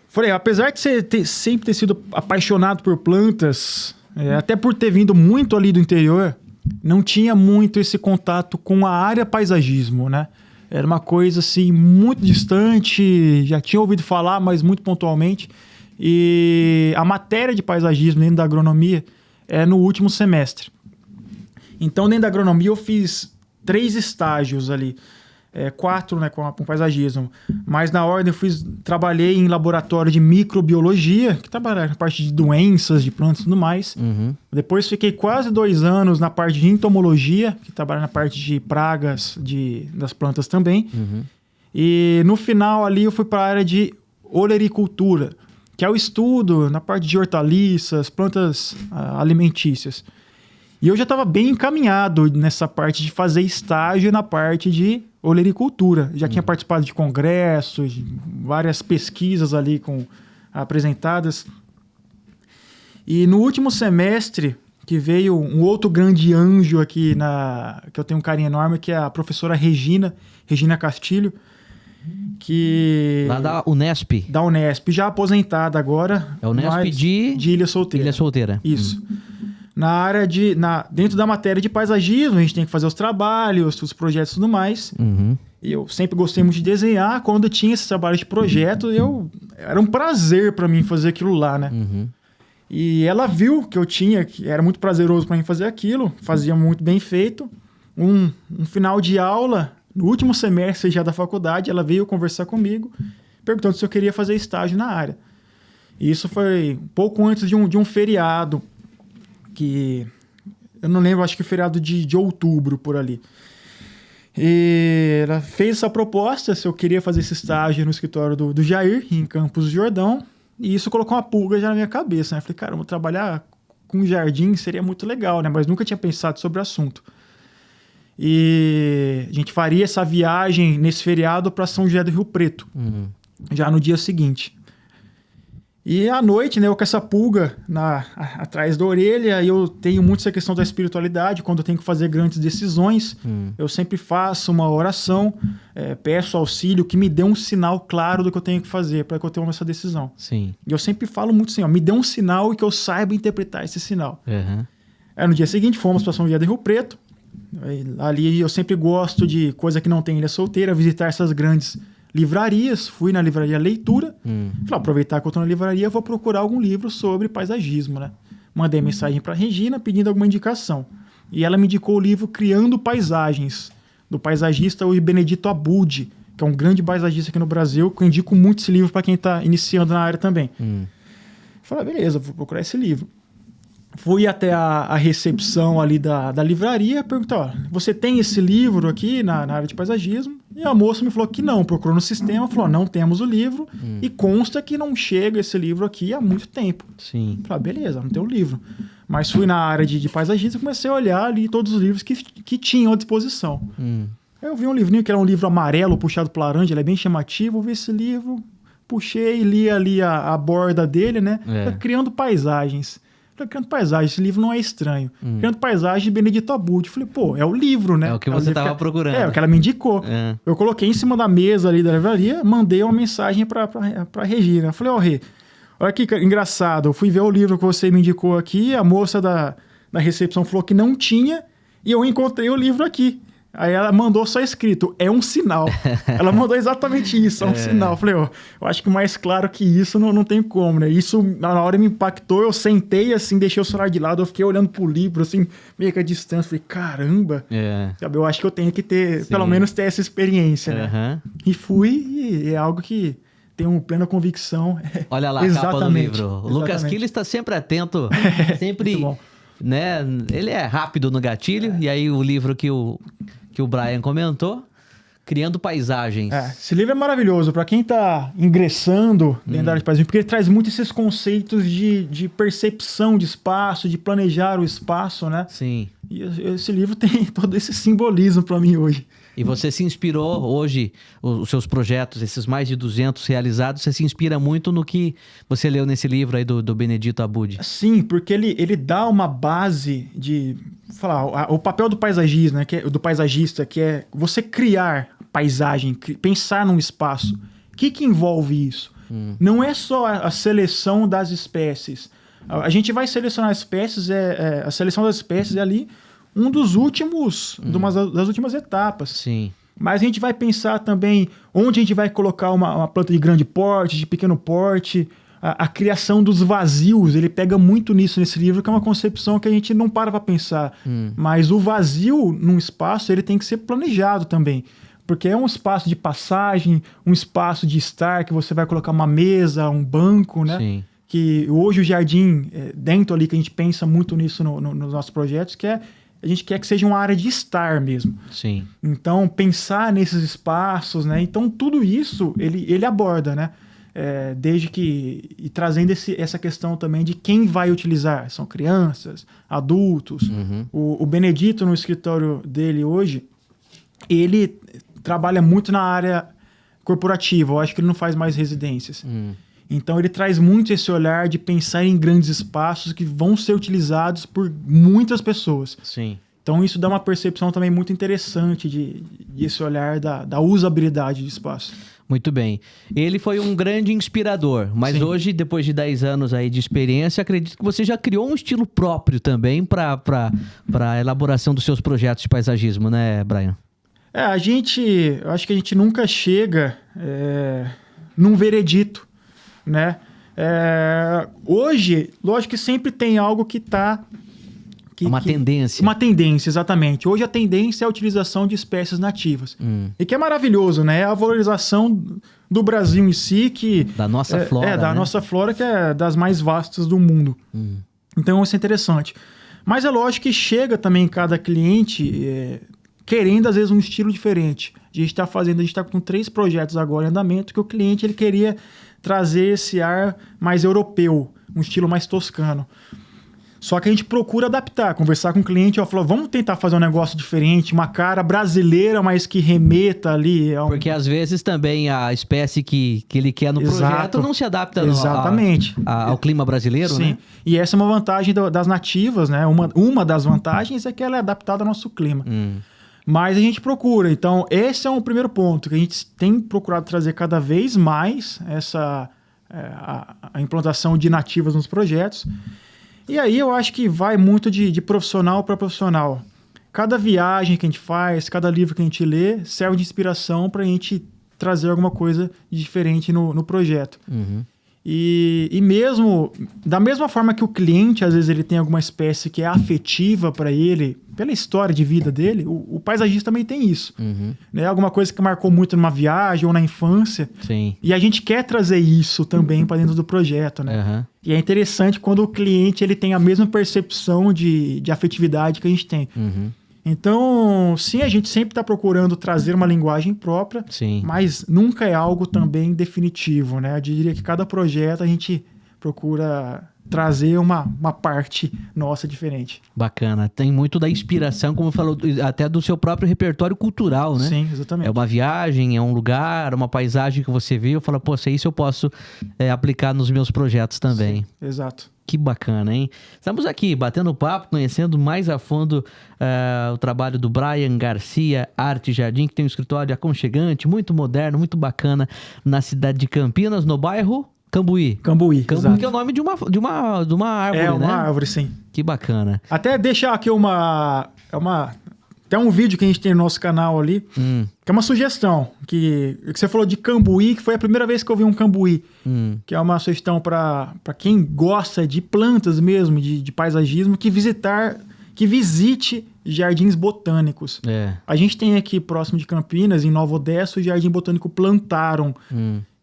falei, apesar de você sempre ter sido apaixonado por plantas, até por ter vindo muito ali do interior, não tinha muito esse contato com a área paisagismo, né? Era uma coisa assim muito distante, já tinha ouvido falar, mas muito pontualmente. E a matéria de paisagismo dentro da agronomia é no último semestre. Então, dentro da agronomia, eu fiz 3 estágios ali. 4, né, com paisagismo. Mas na ordem trabalhei em laboratório de microbiologia, que trabalha na parte de doenças de plantas e tudo mais. Depois fiquei quase 2 anos na parte de entomologia, que trabalha na parte de pragas das plantas também. E no final ali eu fui para a área de olericultura, que é o estudo na parte de hortaliças, plantas alimentícias. E eu já estava bem encaminhado nessa parte de fazer estágio na parte de olericultura. Já tinha participado de congressos, várias pesquisas ali apresentadas. E no último semestre, que veio um outro grande anjo aqui, que eu tenho um carinho enorme, que é a professora Regina Castilho, lá da Unesp. Da Unesp, já aposentada agora. É Unesp de Ilha Solteira. Ilha Solteira. Isso. Na área dentro da matéria de paisagismo, a gente tem que fazer os trabalhos, os projetos e tudo mais. E eu sempre gostei muito de desenhar. Quando eu tinha esse trabalho de projeto, era um prazer para mim fazer aquilo lá, né? E ela viu que era muito prazeroso para mim fazer aquilo, fazia muito bem feito. Um final de aula, no último semestre já da faculdade, ela veio conversar comigo, perguntando se eu queria fazer estágio na área. E isso foi um pouco antes de um feriado, que eu não lembro, acho que feriado de outubro, por ali. E ela fez essa proposta, se eu queria fazer esse estágio no escritório do Jair, em Campos do Jordão, e isso colocou uma pulga já na minha cabeça, né? Eu falei, cara, eu vou trabalhar com jardim, seria muito legal, né? Mas nunca tinha pensado sobre o assunto. E a gente faria essa viagem nesse feriado para São José do Rio Preto, já no dia seguinte. E à noite, né, eu com essa pulga atrás da orelha, eu tenho muito essa questão da espiritualidade. Quando eu tenho que fazer grandes decisões, eu sempre faço uma oração, peço auxílio, que me dê um sinal claro do que eu tenho que fazer para que eu tenha essa decisão. Sim. E eu sempre falo muito assim, ó, me dê um sinal e que eu saiba interpretar esse sinal. Uhum. No dia seguinte, fomos para São José do Rio Preto. Ali eu sempre gosto de coisa que não tem Ilha Solteira, visitar essas grandes livrarias. Fui na livraria Leitura. Falei, aproveitar que eu estou na livraria, vou procurar algum livro sobre paisagismo, né? Mandei mensagem para Regina pedindo alguma indicação. E ela me indicou o livro Criando Paisagens, do paisagista o Benedito Abud, que é um grande paisagista aqui no Brasil, que eu indico muito esse livro para quem está iniciando na área também. Falei, beleza, vou procurar esse livro. Fui até a recepção ali da livraria, perguntei, ó, você tem esse livro aqui na área de paisagismo? E a moça me falou que não, procurou no sistema, falou, não temos o livro, e consta que não chega esse livro aqui há muito tempo. Sim. Falei, beleza, não tem o livro. Mas fui na área de paisagismo e comecei a olhar ali todos os livros que tinham à disposição. Aí eu vi um livrinho que era um livro amarelo puxado para laranja, ele é bem chamativo, eu vi esse livro, puxei e li ali a borda dele, né? Criando Paisagens. Criando Paisagens, esse livro não é estranho. Criando Paisagens de Benedito Abud. Falei, pô, é o livro, né? É o que você estava procurando. É o que ela me indicou. Eu coloquei em cima da mesa ali da livraria, mandei uma mensagem pra Regina. Falei, ó, Rê, olha que engraçado, eu fui ver o livro que você me indicou aqui, a moça da recepção falou que não tinha, e eu encontrei o livro aqui. Aí ela mandou só escrito, é um sinal. Ela mandou exatamente isso, é um sinal. Eu falei, ó, eu acho que mais claro que isso não tem como, né? Isso na hora me impactou, eu sentei assim, deixei o celular de lado, eu fiquei olhando pro livro, assim, meio que a distância. Falei, caramba, sabe, eu acho que eu tenho que ter, pelo menos ter essa experiência, né? E fui, e é algo que tenho plena convicção. Olha lá a capa do livro. O Lucas Quille está sempre atento, sempre... Muito bom. Né? Ele é rápido no gatilho, e aí o livro que o Brian comentou, Criando Paisagens. Esse livro é maravilhoso para quem está ingressando dentro da área de paisagismo, porque ele traz muito esses conceitos de percepção de espaço, de planejar o espaço, né? Sim. E esse livro tem todo esse simbolismo para mim hoje. E você se inspirou hoje, os seus projetos, esses mais de 200 realizados, você se inspira muito no que você leu nesse livro aí do Benedito Abud? Sim, porque ele dá uma base de... o papel do paisagismo, né, do paisagista, que é você criar paisagem, pensar num espaço. O que envolve isso? Não é só a seleção das espécies. A gente vai selecionar espécies, a seleção das espécies é ali um dos últimos, das últimas etapas. Sim. Mas a gente vai pensar também onde a gente vai colocar uma planta de grande porte, de pequeno porte, a criação dos vazios. Ele pega muito nisso nesse livro, que é uma concepção que a gente não para pensar. Mas o vazio num espaço, ele tem que ser planejado também. Porque é um espaço de passagem, um espaço de estar, que você vai colocar uma mesa, um banco, né? Sim. Que hoje o jardim, dentro ali, que a gente pensa muito nisso nos nossos projetos, que a gente quer que seja uma área de estar mesmo. Sim. Então, pensar nesses espaços, né? Então, tudo isso ele aborda, né? Desde que... E trazendo essa questão também de quem vai utilizar. São crianças, adultos. O Benedito, no escritório dele hoje, ele trabalha muito na área corporativa. Eu acho que ele não faz mais residências. Então, ele traz muito esse olhar de pensar em grandes espaços que vão ser utilizados por muitas pessoas. Sim. Então, isso dá uma percepção também muito interessante de esse olhar da usabilidade de espaço. Muito bem. Ele foi um grande inspirador, mas Sim. Hoje, depois de 10 anos aí de experiência, acredito que você já criou um estilo próprio também para a elaboração dos seus projetos de paisagismo, né, Brian? Eu acho que a gente nunca chega num veredito, né? Hoje, lógico que sempre tem algo que está... Uma tendência. Uma tendência, exatamente. Hoje a tendência é a utilização de espécies nativas. E que é maravilhoso, né? É a valorização do Brasil em si, que... Da nossa flora, da nossa flora, que é das mais vastas do mundo. Então isso é interessante. Mas é lógico que chega também cada cliente querendo, às vezes, um estilo diferente. A gente está com 3 projetos agora em andamento, que o cliente ele queria trazer esse ar mais europeu, um estilo mais toscano. Só que a gente procura adaptar, conversar com o cliente, falar, vamos tentar fazer um negócio diferente, uma cara brasileira, mas que remeta ali. Porque às vezes também a espécie que ele quer no projeto não se adapta ao clima brasileiro, Sim. né? E essa é uma vantagem das nativas, né? Uma das vantagens é que ela é adaptada ao nosso clima. Mas a gente procura. Então, esse é um primeiro ponto, que a gente tem procurado trazer cada vez mais a implantação de nativas nos projetos. E aí eu acho que vai muito de profissional para profissional. Cada viagem que a gente faz, cada livro que a gente lê, serve de inspiração para a gente trazer alguma coisa diferente no projeto. E mesmo, da mesma forma que o cliente, às vezes, ele tem alguma espécie que é afetiva para ele, pela história de vida dele, o paisagista também tem isso. Né? Alguma coisa que marcou muito numa viagem ou na infância. Sim. E a gente quer trazer isso também para dentro do projeto, né? E é interessante quando o cliente ele tem a mesma percepção de afetividade que a gente tem. Então, sim, a gente sempre está procurando trazer uma linguagem própria, mas nunca é algo também definitivo, né? Eu diria que cada projeto a gente procura trazer uma parte nossa diferente. Bacana. Tem muito da inspiração, como falou, até do seu próprio repertório cultural, né? Sim, exatamente. É uma viagem, é um lugar, uma paisagem que você viu, fala, pô, isso eu posso aplicar nos meus projetos também. Sim, exato. Que bacana, hein? Estamos aqui batendo papo, conhecendo mais a fundo o trabalho do Brian Garcia Arte Jardim, que tem um escritório aconchegante, muito moderno, muito bacana, na cidade de Campinas, no bairro Cambuí. Cambuí, exato. Que é o nome de uma árvore, né? Uma árvore, sim. Que bacana. Até deixar aqui tem um vídeo que a gente tem no nosso canal ali, que é uma sugestão, que você falou de cambuí, que foi a primeira vez que eu vi um cambuí, que é uma sugestão para quem gosta de plantas mesmo, de paisagismo, que visite jardins botânicos. A gente tem aqui próximo de Campinas, em Nova Odessa, o Jardim Botânico Plantarum,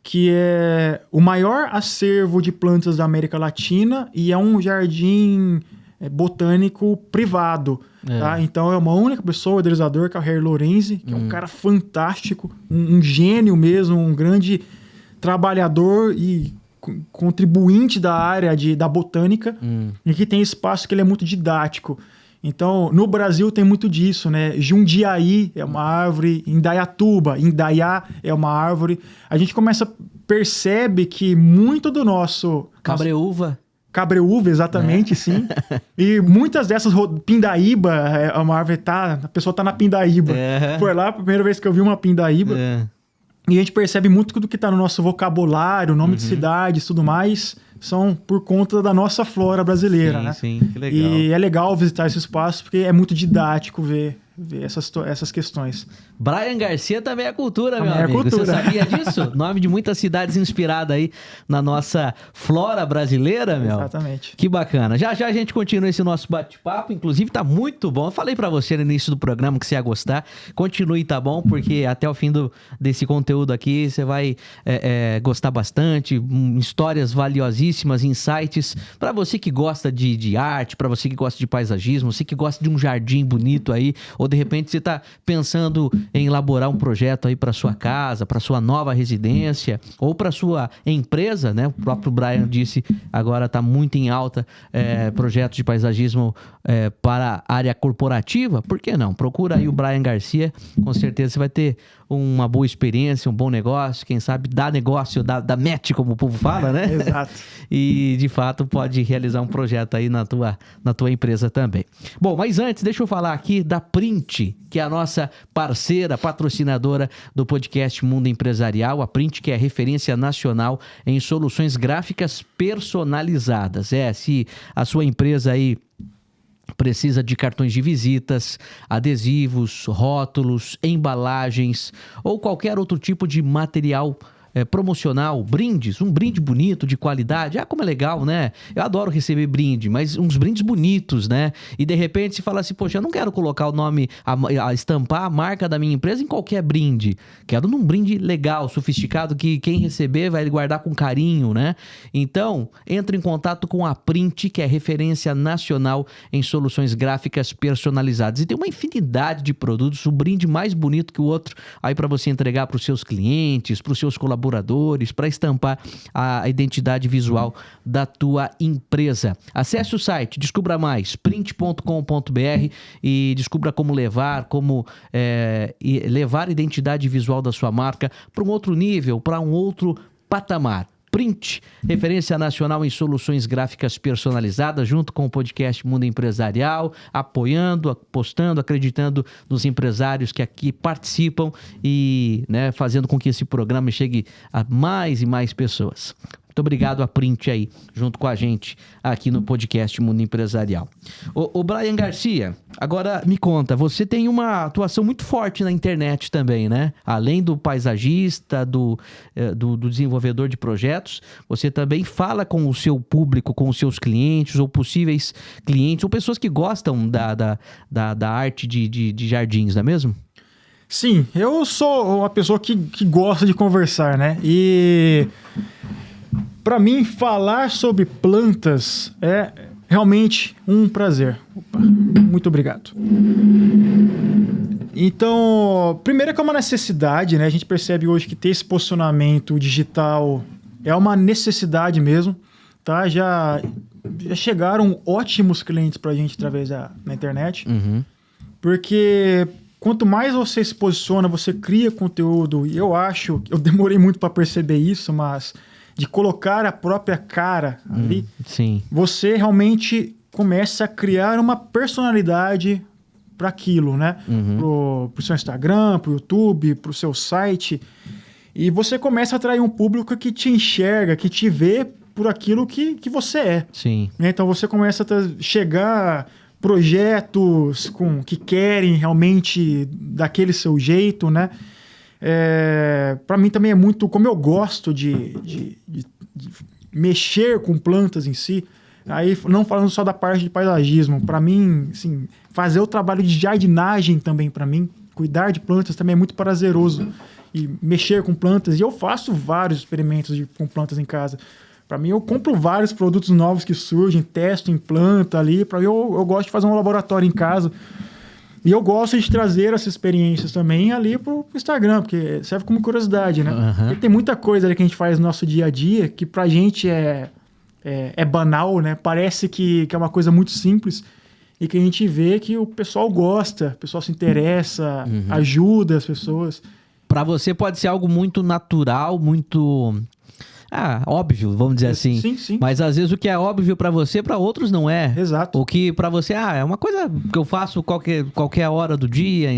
que é o maior acervo de plantas da América Latina e é um jardim botânico privado. Tá? Então é uma única pessoa, o idealizador, que é o Harry Lorenzi, que é um cara fantástico, um gênio mesmo, um grande trabalhador e contribuinte da área da botânica, e que tem espaço que ele é muito didático. Então, no Brasil tem muito disso, né? Jundiaí é uma árvore, Indaiatuba, Indaiá é uma árvore. A gente percebe que muito do nosso... Cabreúva, exatamente, sim. E muitas dessas... Pindaíba é uma árvore, a pessoa tá na Pindaíba. Foi lá a primeira vez que eu vi uma Pindaíba. E a gente percebe muito do que tá no nosso vocabulário, nome de cidades e tudo mais, são por conta da nossa flora brasileira, né? Sim, que legal. E é legal visitar esse espaço, porque é muito didático ver essas questões. Brian Garcia também é cultura, meu também amigo. Cultura. Você sabia disso? Nome de muitas cidades inspirada aí na nossa flora brasileira, meu. Exatamente. Que bacana. Já a gente continua esse nosso bate-papo. Inclusive, tá muito bom. Eu falei pra você no início do programa que você ia gostar. Continue, tá bom? Porque até o fim desse conteúdo aqui, você vai gostar bastante. Histórias valiosíssimas, insights. Pra você que gosta de arte, pra você que gosta de paisagismo, você que gosta de um jardim bonito aí, ou de repente você está pensando em elaborar um projeto aí para sua casa, para sua nova residência, ou para sua empresa, né? O próprio Brian disse, agora está muito em alta projetos de paisagismo para a área corporativa. Por que não? Procura aí o Brian Garcia, com certeza você vai ter uma boa experiência, um bom negócio, quem sabe dá negócio, dá match, como o povo fala, né? Exato. E, de fato, pode realizar um projeto aí na tua empresa também. Bom, mas antes, deixa eu falar aqui da Print, que é a nossa parceira, patrocinadora do podcast Mundo Empresarial. A Print, que é referência nacional em soluções gráficas personalizadas. Se a sua empresa aí precisa de cartões de visitas, adesivos, rótulos, embalagens ou qualquer outro tipo de material promocional, brindes, um brinde bonito, de qualidade. Como é legal, né? Eu adoro receber brinde, mas uns brindes bonitos, né? E de repente se fala assim, poxa, eu não quero colocar o nome, estampar a marca da minha empresa em qualquer brinde. Quero num brinde legal, sofisticado, que quem receber vai guardar com carinho, né? Então, entre em contato com a Print, que é referência nacional em soluções gráficas personalizadas. E tem uma infinidade de produtos, um brinde mais bonito que o outro, aí para você entregar para os seus clientes, para os seus colaboradores, colaboradores, para estampar a identidade visual da tua empresa. Acesse o site, descubra mais, print.com.br e descubra como levar a identidade visual da sua marca para um outro nível, para um outro patamar. Print, referência nacional em soluções gráficas personalizadas, junto com o podcast Mundo Empresarial, apoiando, apostando, acreditando nos empresários que aqui participam e, né, fazendo com que esse programa chegue a mais e mais pessoas. Muito obrigado a Print aí, junto com a gente aqui no podcast Mundo Empresarial. O Brian Garcia, agora me conta, você tem uma atuação muito forte na internet também, né? Além do paisagista, do desenvolvedor de projetos, você também fala com o seu público, com os seus clientes ou possíveis clientes, ou pessoas que gostam da arte de jardins, não é mesmo? Sim, eu sou uma pessoa que gosta de conversar, né? E para mim, falar sobre plantas é realmente um prazer. Opa, muito obrigado. Então, primeiro que é uma necessidade, né? A gente percebe hoje que ter esse posicionamento digital é uma necessidade mesmo, tá? Já chegaram ótimos clientes pra gente através da internet, porque quanto mais você se posiciona, você cria conteúdo, e eu demorei muito para perceber isso, mas de colocar a própria cara ali, sim, você realmente começa a criar uma personalidade para aquilo, né? Pro seu Instagram, pro YouTube, pro seu site. E você começa a atrair um público que te enxerga, que te vê por aquilo que você é. Sim. Então você começa a chegar projetos que querem realmente daquele seu jeito, né? Para mim também é muito, como eu gosto de mexer com plantas em si, aí não falando só da parte de paisagismo, para mim, assim, fazer o trabalho de jardinagem também, para mim, cuidar de plantas também é muito prazeroso, e mexer com plantas, e eu faço vários experimentos com plantas em casa. Para mim, eu compro vários produtos novos que surgem, testo em planta ali, eu gosto de fazer um laboratório em casa. E eu gosto de trazer essas experiências também ali pro Instagram, porque serve como curiosidade, né? E tem muita coisa ali que a gente faz no nosso dia a dia que pra gente é banal, né? Parece que é uma coisa muito simples e que a gente vê que o pessoal gosta, o pessoal se interessa, ajuda as pessoas. Pra você pode ser algo muito natural, muito óbvio, vamos dizer assim. Sim, sim. Mas às vezes o que é óbvio pra você, pra outros não é. Exato. O que pra você, é uma coisa que eu faço qualquer hora do dia,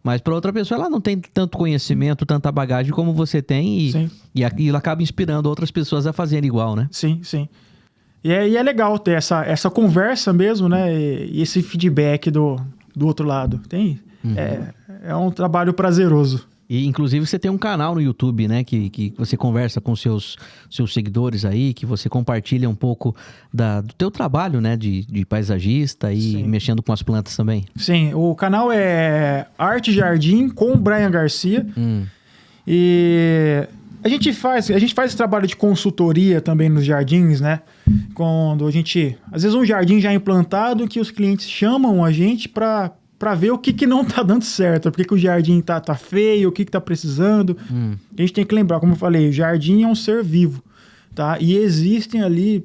mas pra outra pessoa ela não tem tanto conhecimento, tanta bagagem como você tem e aquilo acaba inspirando outras pessoas a fazerem igual, né? Sim, sim. E é legal ter essa conversa mesmo, né? E esse feedback do outro lado. É um trabalho prazeroso. E, inclusive, você tem um canal no YouTube, né? Que você conversa com seus seguidores aí, que você compartilha um pouco do teu trabalho, né? De paisagista e mexendo com as plantas também. Sim, o canal é Arte Jardim com o Brian Garcia. E a gente faz esse trabalho de consultoria também nos jardins, né? Quando a gente... Às vezes um jardim já implantado que os clientes chamam a gente para ver o que não tá dando certo, por que o jardim tá feio, o que tá precisando. A gente tem que lembrar, como eu falei, o jardim é um ser vivo, tá? E existem ali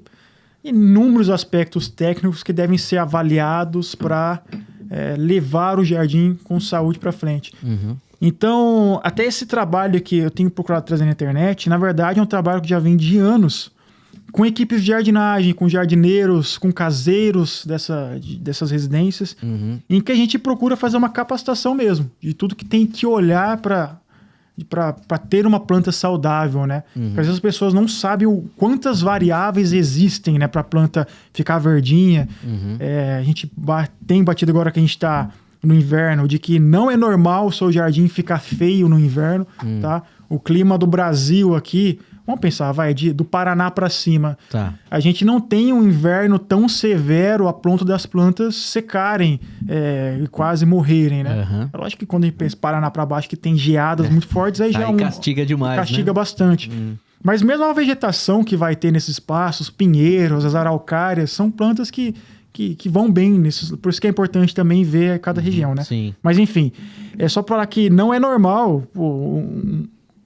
inúmeros aspectos técnicos que devem ser avaliados para levar o jardim com saúde para frente. Então, até esse trabalho que eu tenho procurado trazer na internet, na verdade é um trabalho que já vem de anos, com equipes de jardinagem, com jardineiros, com caseiros dessas residências, em que a gente procura fazer uma capacitação mesmo, de tudo que tem que olhar para ter uma planta saudável, né? Porque às vezes as pessoas não sabem quantas variáveis existem, né, para a planta ficar verdinha. A gente tem batido agora que a gente está no inverno, de que não é normal o seu jardim ficar feio no inverno, tá? O clima do Brasil aqui... Vamos pensar, do Paraná para cima. Tá. A gente não tem um inverno tão severo a ponto das plantas secarem e quase morrerem, né? É lógico que quando a gente pensa Paraná para baixo, que tem geadas muito fortes, aí já castiga demais, castiga né? Bastante. Mas mesmo a vegetação que vai ter nesses espaços, pinheiros, as araucárias, são plantas que vão bem nesses. Por isso que é importante também ver cada região, né? Sim. Mas enfim, é só para falar que não é normal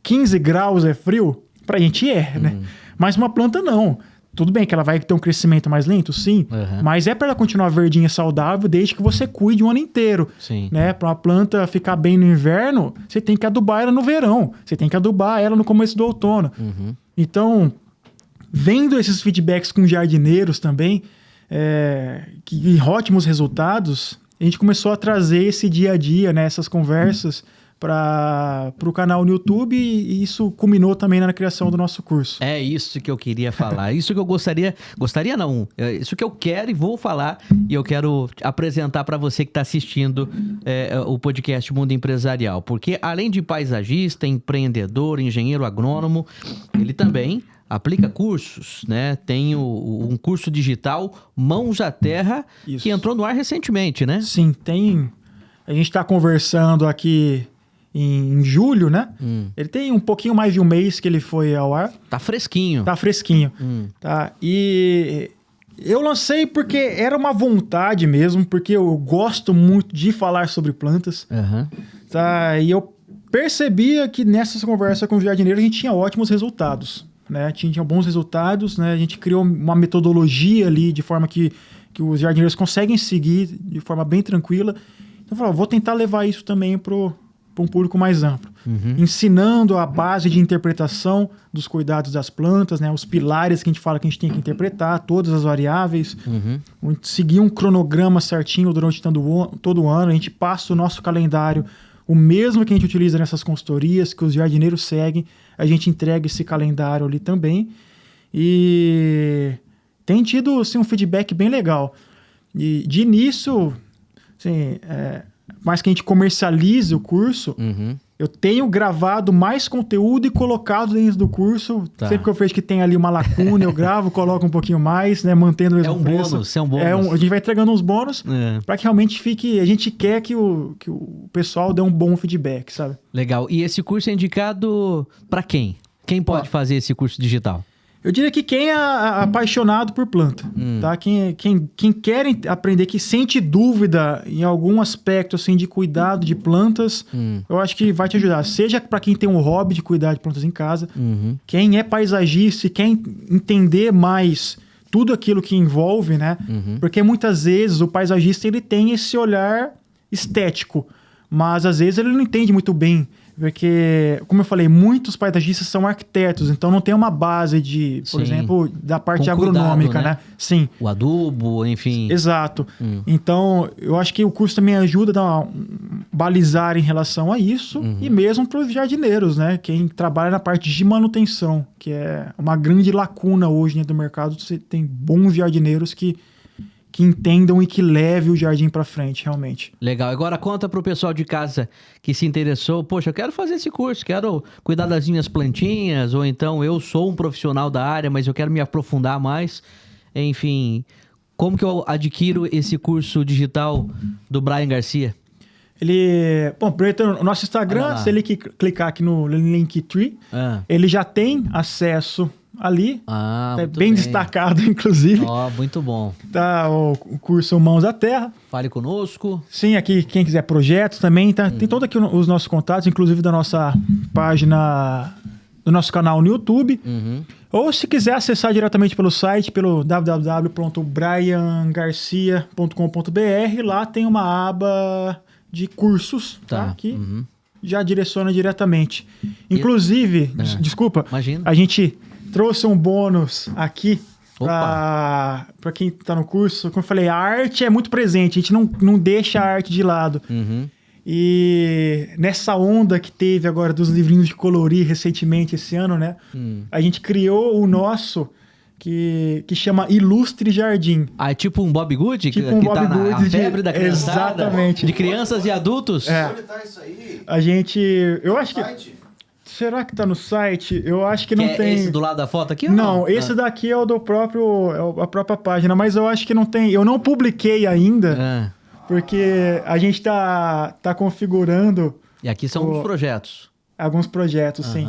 15 graus é frio? Pra gente né? Mas uma planta não. Tudo bem que ela vai ter um crescimento mais lento, sim, mas é para ela continuar verdinha e saudável desde que você cuide o ano inteiro. Sim. Né? Para uma planta ficar bem no inverno, você tem que adubar ela no verão, você tem que adubar ela no começo do outono. Então, vendo esses feedbacks com jardineiros também, que ótimos resultados, a gente começou a trazer esse dia a dia, né, essas conversas para o canal no YouTube e isso culminou também na criação do nosso curso. É isso que eu queria falar, isso que eu gostaria não, isso que eu quero e vou falar e eu quero apresentar para você que está assistindo o podcast Mundo Empresarial, porque além de paisagista, empreendedor, engenheiro agrônomo, ele também aplica cursos, né? Tem um curso digital Mãos à Terra, isso, que entrou no ar recentemente, né? Sim, tem. A gente está conversando aqui em julho, né? Ele tem um pouquinho mais de um mês que ele foi ao ar. Tá fresquinho. Tá fresquinho. Tá? E eu lancei porque era uma vontade mesmo, porque eu gosto muito de falar sobre plantas. Tá? E eu percebia que nessas conversas com os jardineiros a gente tinha ótimos resultados. Né? Tinha bons resultados, né? A gente criou uma metodologia ali de forma que os jardineiros conseguem seguir de forma bem tranquila. Então eu falei, vou tentar levar isso também para um público mais amplo. Ensinando a base de interpretação dos cuidados das plantas, né? Os pilares que a gente fala que a gente tem que interpretar, todas as variáveis. Seguir um cronograma certinho durante todo o ano. A gente passa o nosso calendário, o mesmo que a gente utiliza nessas consultorias, que os jardineiros seguem, a gente entrega esse calendário ali também. E tem tido assim, um feedback bem legal. E de início, assim, mais que a gente comercialize o curso, eu tenho gravado mais conteúdo e colocado dentro do curso. Tá. Sempre que eu vejo que tem ali uma lacuna, eu gravo, coloco um pouquinho mais, né, mantendo o mesmo preço. É um bônus. A gente vai entregando uns bônus para que realmente fique... A gente quer que o pessoal dê um bom feedback, sabe? Legal. E esse curso é indicado para quem? Quem pode fazer esse curso digital? Eu diria que quem é apaixonado por planta, tá? Quem quer aprender, que sente dúvida em algum aspecto assim, de cuidado de plantas, eu acho que vai te ajudar. Seja para quem tem um hobby de cuidar de plantas em casa, quem é paisagista e quer entender mais tudo aquilo que envolve, né? Porque muitas vezes o paisagista ele tem esse olhar estético, mas às vezes ele não entende muito bem. Porque, como eu falei, muitos paisagistas são arquitetos, então não tem uma base de, por exemplo, da parte agronômica, né? Sim. O adubo, enfim. Exato. Então, eu acho que o curso também ajuda a balizar em relação a isso, e mesmo para os jardineiros, né? Quem trabalha na parte de manutenção, que é uma grande lacuna hoje, né, do mercado. Você tem bons jardineiros que entendam e que levem o jardim para frente, realmente. Legal. Agora conta para o pessoal de casa que se interessou. Poxa, eu quero fazer esse curso, quero cuidar das minhas plantinhas, ou então eu sou um profissional da área, mas eu quero me aprofundar mais. Enfim, como que eu adquiro esse curso digital do Brian Garcia? Bom, o nosso Instagram, se ele clicar aqui no Linktree, ele já tem acesso ali, bem destacado, inclusive. Muito bom. Tá o curso Mãos à Terra. Fale conosco. Sim, aqui quem quiser projetos também, tá? Tem todos aqui os nossos contatos, inclusive da nossa página, do nosso canal no YouTube. Ou se quiser acessar diretamente pelo site, pelo www.briangarcia.com.br, lá tem uma aba de cursos, tá? Que já direciona diretamente. Inclusive, desculpa, imagina, a gente trouxe um bônus aqui para quem está no curso. Como eu falei, a arte é muito presente, a gente não deixa a arte de lado. E nessa onda que teve agora dos livrinhos de colorir recentemente esse ano, né? A gente criou o nosso, que chama Ilustre Jardim. É tipo um Bob Good? Tipo um Bob Good. A febre da criançada? Exatamente. De crianças e adultos? Onde tá isso aí? Eu acho que... Será que tá no site? Eu acho que não tem. Esse do lado da foto aqui? Não, esse daqui é o do próprio, a própria página, mas eu acho que não tem. Eu não publiquei ainda, porque a gente tá configurando. E aqui são alguns projetos. Alguns projetos, sim.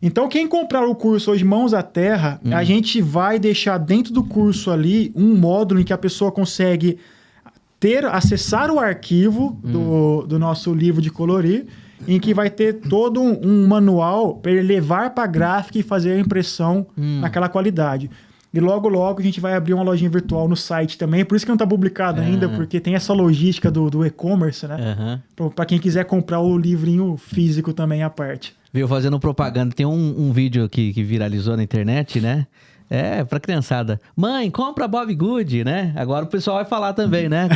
Então, quem comprar o curso hoje Mãos à Terra, a gente vai deixar dentro do curso ali um módulo em que a pessoa consegue acessar o arquivo do nosso livro de colorir. em que vai ter todo um manual para ele levar para a gráfica e fazer a impressão naquela qualidade. E logo, logo a gente vai abrir uma lojinha virtual no site também. Por isso que não está publicado ainda, porque tem essa logística do e-commerce, né? Para quem quiser comprar o livrinho físico também à parte. Viu, fazendo propaganda, tem um vídeo que viralizou na internet, né? Pra criançada. Mãe, compra Bob Good, né? Agora o pessoal vai falar também, né?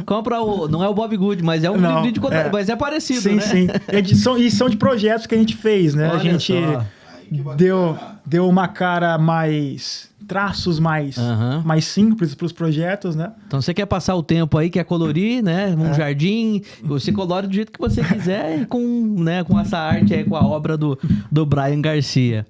Compra o... Não é o Bob Good, mas é um livrinho de conteúdo, mas é parecido, sim, né? Sim, sim. E são de projetos que a gente fez, né? Olha a gente deu uma cara mais... traços mais simples para os projetos, né? Então você quer passar o tempo aí, quer colorir, né? Um jardim, você colore do jeito que você quiser com essa arte aí, com a obra do Brian Garcia.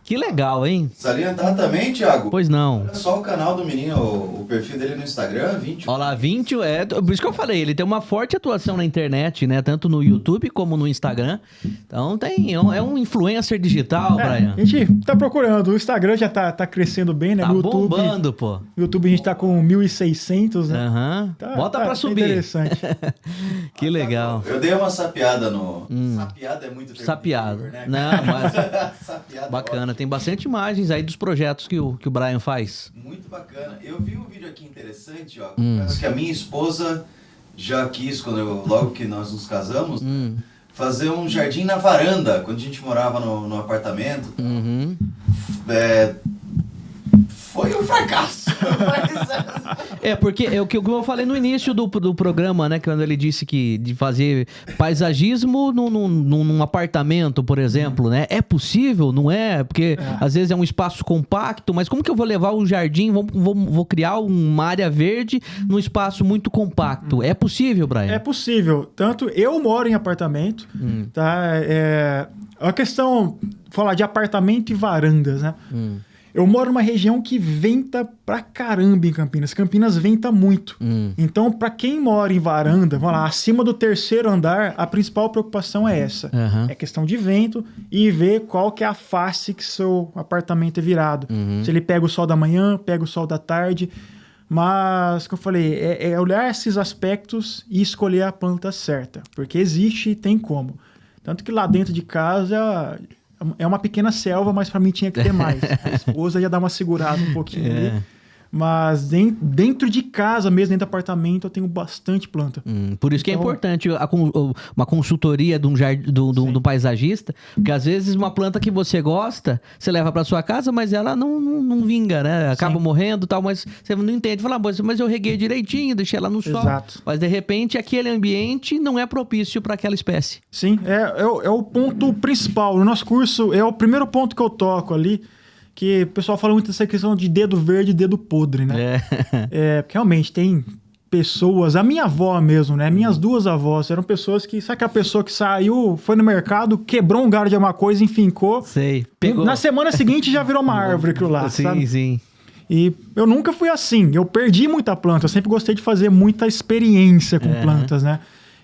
Que legal, hein? Salientar também, Thiago. Pois não. Olha só o canal do menino, o perfil dele no Instagram, 20. Olha lá, 20, por isso que eu falei, ele tem uma forte atuação na internet, né? Tanto no YouTube como no Instagram. Então é um influencer digital, Brian. A gente tá procurando, o Instagram já tá crescendo bem, né? Tá no YouTube, bombando, pô. No YouTube a gente tá com 1.600, né? Bota pra subir. Interessante. Que legal. Eu dei uma sapeada no... Sapeada é muito... Sapeada. Né? Não, mas... Sapeada bacana. Tem bastante imagens aí dos projetos que o Brian faz. Muito bacana. Eu vi um vídeo aqui interessante, ó. Que a minha esposa já quis, logo que nós nos casamos, fazer um jardim na varanda, quando a gente morava no apartamento. Foi um fracasso. Porque é o que eu falei no início do programa, né? Quando ele disse que de fazer paisagismo num apartamento, por exemplo, né? É possível, não é? Porque às vezes é um espaço compacto, mas como que eu vou levar um jardim, vou criar uma área verde num espaço muito compacto? É possível, Brian? É possível. Tanto eu moro em apartamento, tá? A questão, falar de apartamento e varandas, né? Eu moro numa região que venta pra caramba em Campinas. Campinas venta muito. Então, pra quem mora em varanda, vamos lá, acima do 3º andar, a principal preocupação é essa. É questão de vento e ver qual que é a face que seu apartamento é virado. Se ele pega o sol da manhã, pega o sol da tarde. Mas, como eu falei, é olhar esses aspectos e escolher a planta certa. Porque existe e tem como. Tanto que lá dentro de casa... É uma pequena selva, mas para mim tinha que ter mais. A esposa ia dar uma segurada um pouquinho ali. Mas dentro de casa mesmo, dentro do apartamento, eu tenho bastante planta. Por isso que é importante uma consultoria de um paisagista, porque às vezes uma planta que você gosta, você leva para sua casa, mas ela não vinga, né? Acaba morrendo e tal, mas você não entende. Fala, mas eu reguei direitinho, deixei ela no sol. Exato. Mas de repente aquele ambiente não é propício para aquela espécie. Sim, é o ponto principal. No nosso curso, é o primeiro ponto que eu toco ali, que o pessoal fala muito dessa questão de dedo verde e dedo podre, né? Porque realmente tem pessoas... A minha avó mesmo, né? Minhas duas avós eram pessoas que... Sabe aquela pessoa que saiu, foi no mercado, quebrou um galho de alguma coisa, enfincou. Sei, pegou. Na semana seguinte já virou uma árvore aquilo lá, sabe? Sim. E eu nunca fui assim. Eu perdi muita planta. Eu sempre gostei de fazer muita experiência com plantas, né?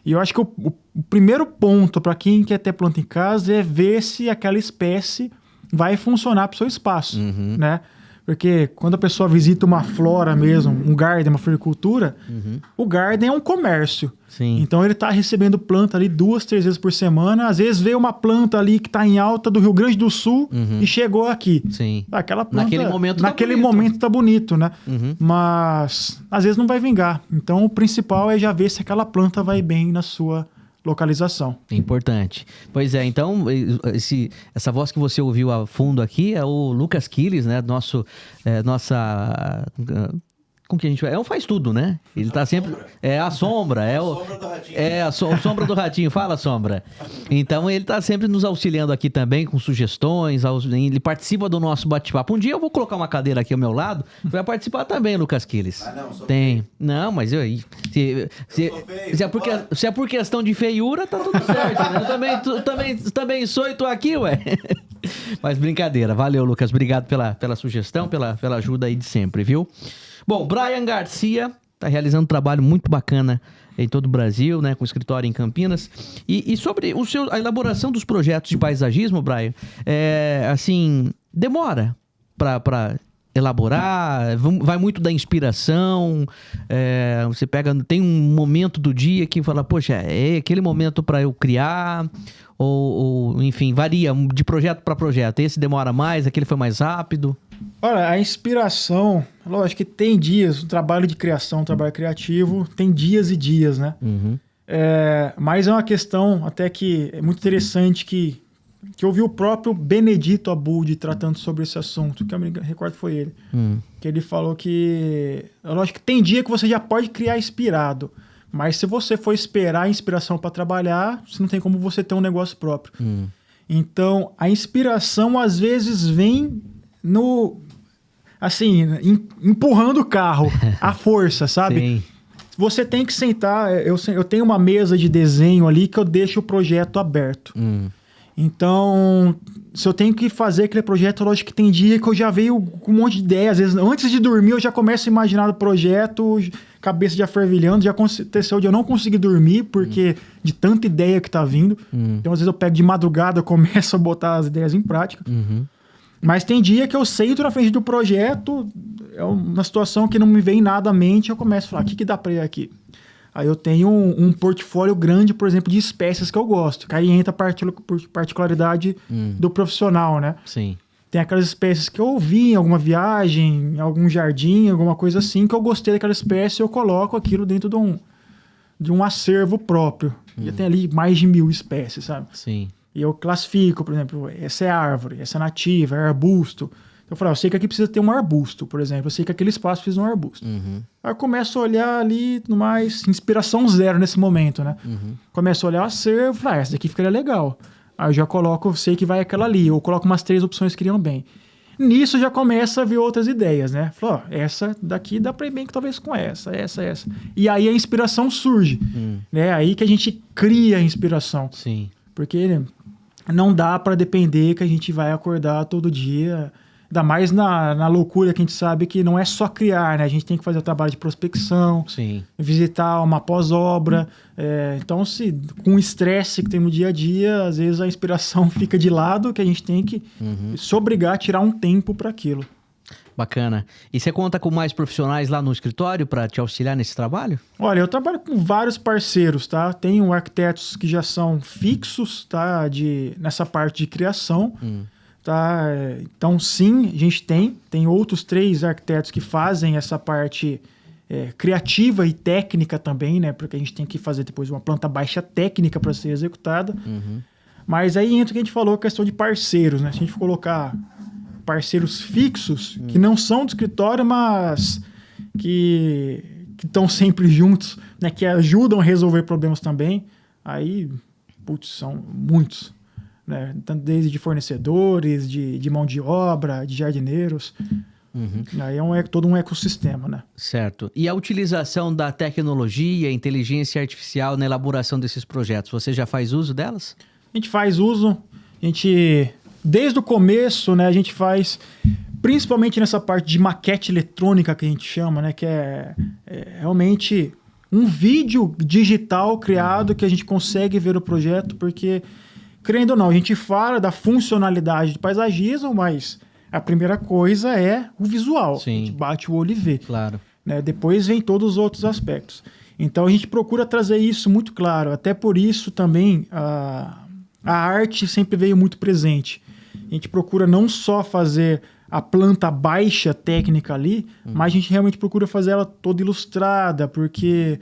E eu acho que o primeiro ponto para quem quer ter planta em casa é ver se aquela espécie vai funcionar para o seu espaço, né? Porque quando a pessoa visita uma flora mesmo, um garden, uma floricultura, o garden é um comércio. Sim. Então ele está recebendo planta ali 2, 3 vezes por semana. Às vezes veio uma planta ali que está em alta do Rio Grande do Sul e chegou aqui. Sim. Aquela planta, naquele momento tá bonito, né? Mas às vezes não vai vingar. Então o principal é já ver se aquela planta vai bem na sua localização. Importante. Pois é, então, essa voz que você ouviu a fundo aqui é o Lucas Quiles, né? Com que a gente vai? É um faz tudo, né? Ele tá sempre... É a sombra. Sombra do Ratinho. A sombra do Ratinho. Fala, Sombra. Então, ele tá sempre nos auxiliando aqui também com sugestões. Ele participa do nosso bate-papo. Um dia eu vou colocar uma cadeira aqui ao meu lado. Vai participar também, Lucas Quiles. Tem. Não, mas se é por questão de feiura, tá tudo certo, né? Eu também sou e tô aqui, ué. Mas brincadeira. Valeu, Lucas. Obrigado pela sugestão, pela ajuda aí de sempre, viu? Bom, Brian Garcia está realizando um trabalho muito bacana em todo o Brasil, né, com escritório em Campinas. E sobre a elaboração dos projetos de paisagismo, Brian, assim, demora para elaborar? Vai muito da inspiração? Você tem um momento do dia que fala, poxa, é aquele momento para eu criar? Ou, enfim, varia de projeto para projeto. Esse demora mais, aquele foi mais rápido? Olha, a inspiração, lógico que tem dias, o trabalho de criação, o trabalho criativo, tem dias e dias, né? Uhum. Mas é uma questão até que é muito interessante que eu vi o próprio Benedito Abud tratando sobre esse assunto, que eu me recordo foi ele. Que ele falou que, lógico que tem dia que você já pode criar inspirado, mas se você for esperar a inspiração para trabalhar, você não tem como você ter um negócio próprio. Então, a inspiração às vezes vem empurrando o carro, à força, sabe? Sim. Você tem que sentar, eu tenho uma mesa de desenho ali que eu deixo o projeto aberto. Então, se eu tenho que fazer aquele projeto, lógico que tem dia que eu já veio com um monte de ideia. Às vezes, antes de dormir, eu já começo a imaginar o projeto, cabeça já fervilhando. Já aconteceu de eu não conseguir dormir, porque de tanta ideia que tá vindo. Então, às vezes, eu pego de madrugada, eu começo a botar as ideias em prática. Mas tem dia que eu sento na frente do projeto, é uma situação que não me vem nada à mente, eu começo a falar, o que dá pra ir aqui? Aí eu tenho um portfólio grande, por exemplo, de espécies que eu gosto. Que aí entra a particularidade do profissional, né? Sim. Tem aquelas espécies que eu vi em alguma viagem, em algum jardim, alguma coisa assim, que eu gostei daquela espécie e eu coloco aquilo dentro de um acervo próprio. Já tem ali mais de 1000 espécies, sabe? Sim. E eu classifico, por exemplo, essa é árvore, essa é nativa, é arbusto. Eu falo, eu sei que aqui precisa ter um arbusto, por exemplo. Eu sei que aquele espaço precisa de um arbusto. Aí eu começo a olhar ali, no mais, inspiração zero nesse momento, né? Começo a olhar o acervo, falo, essa daqui ficaria legal. Aí eu já coloco, sei que vai aquela ali. Eu coloco umas 3 opções que iriam bem. Nisso já começa a vir outras ideias, né? Falo, essa daqui dá pra ir bem que talvez com essa. E aí a inspiração surge. Né? Aí que a gente cria a inspiração. Sim. Porque não dá pra depender que a gente vai acordar todo dia... Ainda mais na loucura que a gente sabe que não é só criar, né? A gente tem que fazer o trabalho de prospecção, Sim. visitar uma pós-obra. Então, com o estresse que tem no dia a dia, às vezes a inspiração fica de lado, que a gente tem que se obrigar a tirar um tempo para aquilo. Bacana. E você conta com mais profissionais lá no escritório para te auxiliar nesse trabalho? Olha, eu trabalho com vários parceiros, tá? Tenho arquitetos que já são fixos, tá? Nessa parte de criação. Tá? Então, sim, a gente tem outros 3 arquitetos que fazem essa parte criativa e técnica também, né? Porque a gente tem que fazer depois uma planta baixa técnica para ser executada. Mas aí entra o que a gente falou, a questão de parceiros, né? Se a gente colocar parceiros fixos, que não são do escritório, mas que estão sempre juntos, né? Que ajudam a resolver problemas também, aí, são muitos. Né? Desde de fornecedores, de mão de obra, de jardineiros. Aí é todo um ecossistema, né? Certo. E a utilização da tecnologia, inteligência artificial na elaboração desses projetos, você já faz uso delas? A gente faz uso, desde o começo, né, a gente faz, principalmente nessa parte de maquete eletrônica que a gente chama, né, que é realmente um vídeo digital criado que a gente consegue ver o projeto, porque... Querendo ou não, a gente fala da funcionalidade de paisagismo, mas a primeira coisa é o visual. Sim. A gente bate o olho e vê. Claro. Né? Depois vem todos os outros aspectos. Então a gente procura trazer isso muito claro. Até por isso também a arte sempre veio muito presente. A gente procura não só fazer a planta baixa técnica ali, mas a gente realmente procura fazer ela toda ilustrada, porque...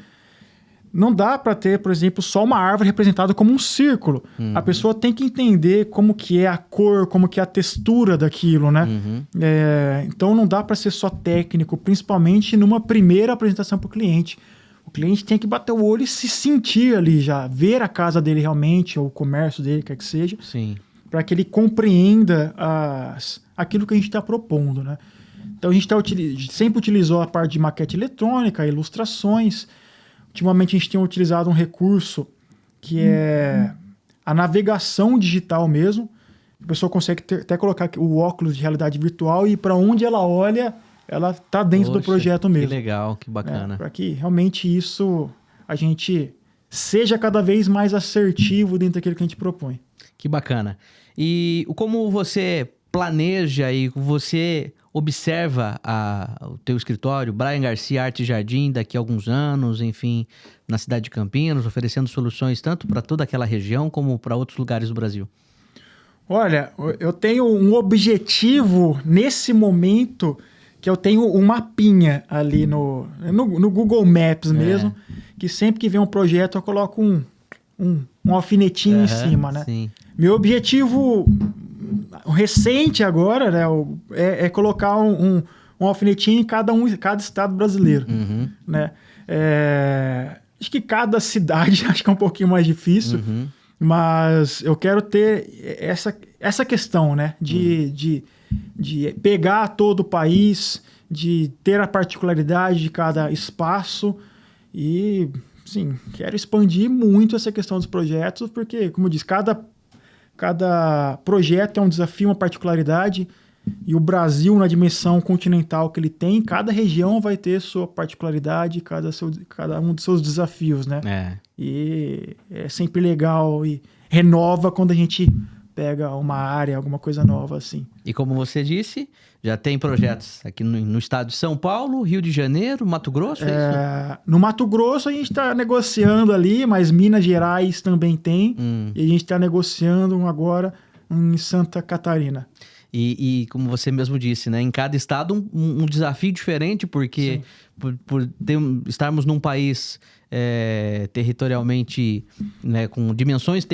Não dá para ter, por exemplo, só uma árvore representada como um círculo. A pessoa tem que entender como que é a cor, como que é a textura daquilo, né? Então não dá para ser só técnico, principalmente numa primeira apresentação para o cliente. O cliente tem que bater o olho e se sentir ali já, ver a casa dele realmente, ou o comércio dele, quer que seja, para que ele compreenda aquilo que a gente está propondo, né? Então a gente sempre utilizou a parte de maquete eletrônica, ilustrações. Ultimamente a gente tem utilizado um recurso que é a navegação digital mesmo. A pessoa consegue até colocar o óculos de realidade virtual e para onde ela olha, ela está dentro do projeto mesmo. Que legal, que bacana. Para que realmente isso a gente seja cada vez mais assertivo dentro daquilo que a gente propõe. Que bacana. E como você planeja e você observa o teu escritório, Brian Garcia Arte e Jardim, daqui a alguns anos, enfim, na cidade de Campinas, oferecendo soluções tanto para toda aquela região como para outros lugares do Brasil? Olha, eu tenho um objetivo nesse momento, que eu tenho um mapinha ali no Google Maps mesmo, que sempre que vem um projeto eu coloco um alfinetinho em cima, né? Sim. Meu objetivo recente agora, né, é colocar um alfinetinho em cada estado brasileiro, né? Acho que cada cidade acho que é um pouquinho mais difícil, mas eu quero ter essa questão, né, de pegar todo o país, de ter a particularidade de cada espaço e, sim, quero expandir muito essa questão dos projetos, porque, como eu disse, cada projeto é um desafio, uma particularidade, e o Brasil, na dimensão continental que ele tem, cada região vai ter sua particularidade, cada um dos seus desafios, né? E é sempre legal e renova quando a gente pega uma área, alguma coisa nova, assim. E como você disse, já tem projetos aqui no estado de São Paulo, Rio de Janeiro, Mato Grosso, é isso? No Mato Grosso a gente está negociando ali, mas Minas Gerais também tem, e a gente está negociando agora em Santa Catarina. E como você mesmo disse, né, em cada estado um desafio diferente, porque por estarmos num país territorialmente, né, com dimensões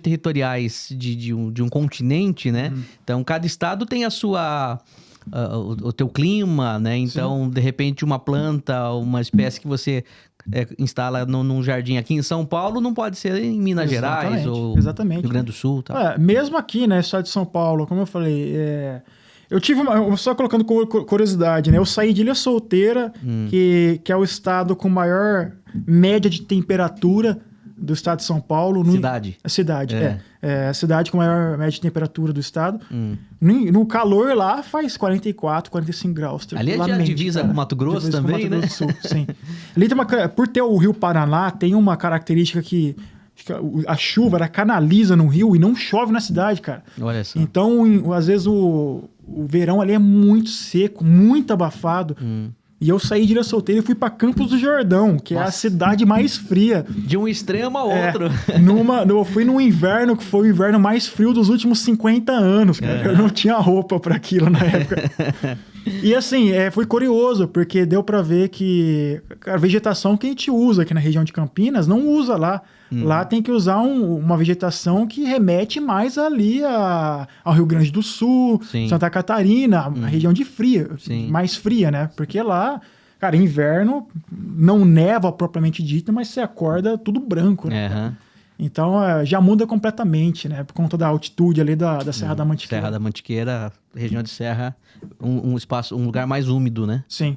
territoriais de um continente, né? Então, cada estado tem o teu clima, né? Então, de repente, uma planta, uma espécie que você instala num jardim aqui em São Paulo, não pode ser em Minas Gerais ou Rio Grande do Sul. Tá? Mesmo aqui, né, estado de São Paulo, como eu falei, eu tive só colocando curiosidade, né? Eu saí de Ilha Solteira, que é o estado com maior média de temperatura do estado de São Paulo. Cidade. A cidade, a cidade com maior média de temperatura do estado. No calor lá faz 44, 45 graus. Ali já divisa com Mato Grosso também, né? Mato Grosso do Sul, sim. Ali tem por ter o Rio Paraná, tem uma característica que a chuva ela canaliza no rio e não chove na cidade, cara. Olha só. Então, às vezes, o verão ali é muito seco, muito abafado. E eu saí de Ilha Solteira e fui para Campos do Jordão, que é a cidade mais fria. De um extremo a outro. Eu fui no inverno, que foi o inverno mais frio dos últimos 50 anos, cara. Eu não tinha roupa para aquilo na época. E assim, foi curioso, porque deu para ver que a vegetação que a gente usa aqui na região de Campinas, não usa lá. Lá tem que usar uma vegetação que remete mais ali ao Rio Grande do Sul, Santa Catarina, a região de mais fria, né? Porque lá, cara, inverno não neva propriamente dito, mas você acorda tudo branco, né? Então já muda completamente, né? Por conta da altitude ali da Serra da Mantiqueira. Serra da Mantiqueira, região de serra, um lugar mais úmido, né? Sim.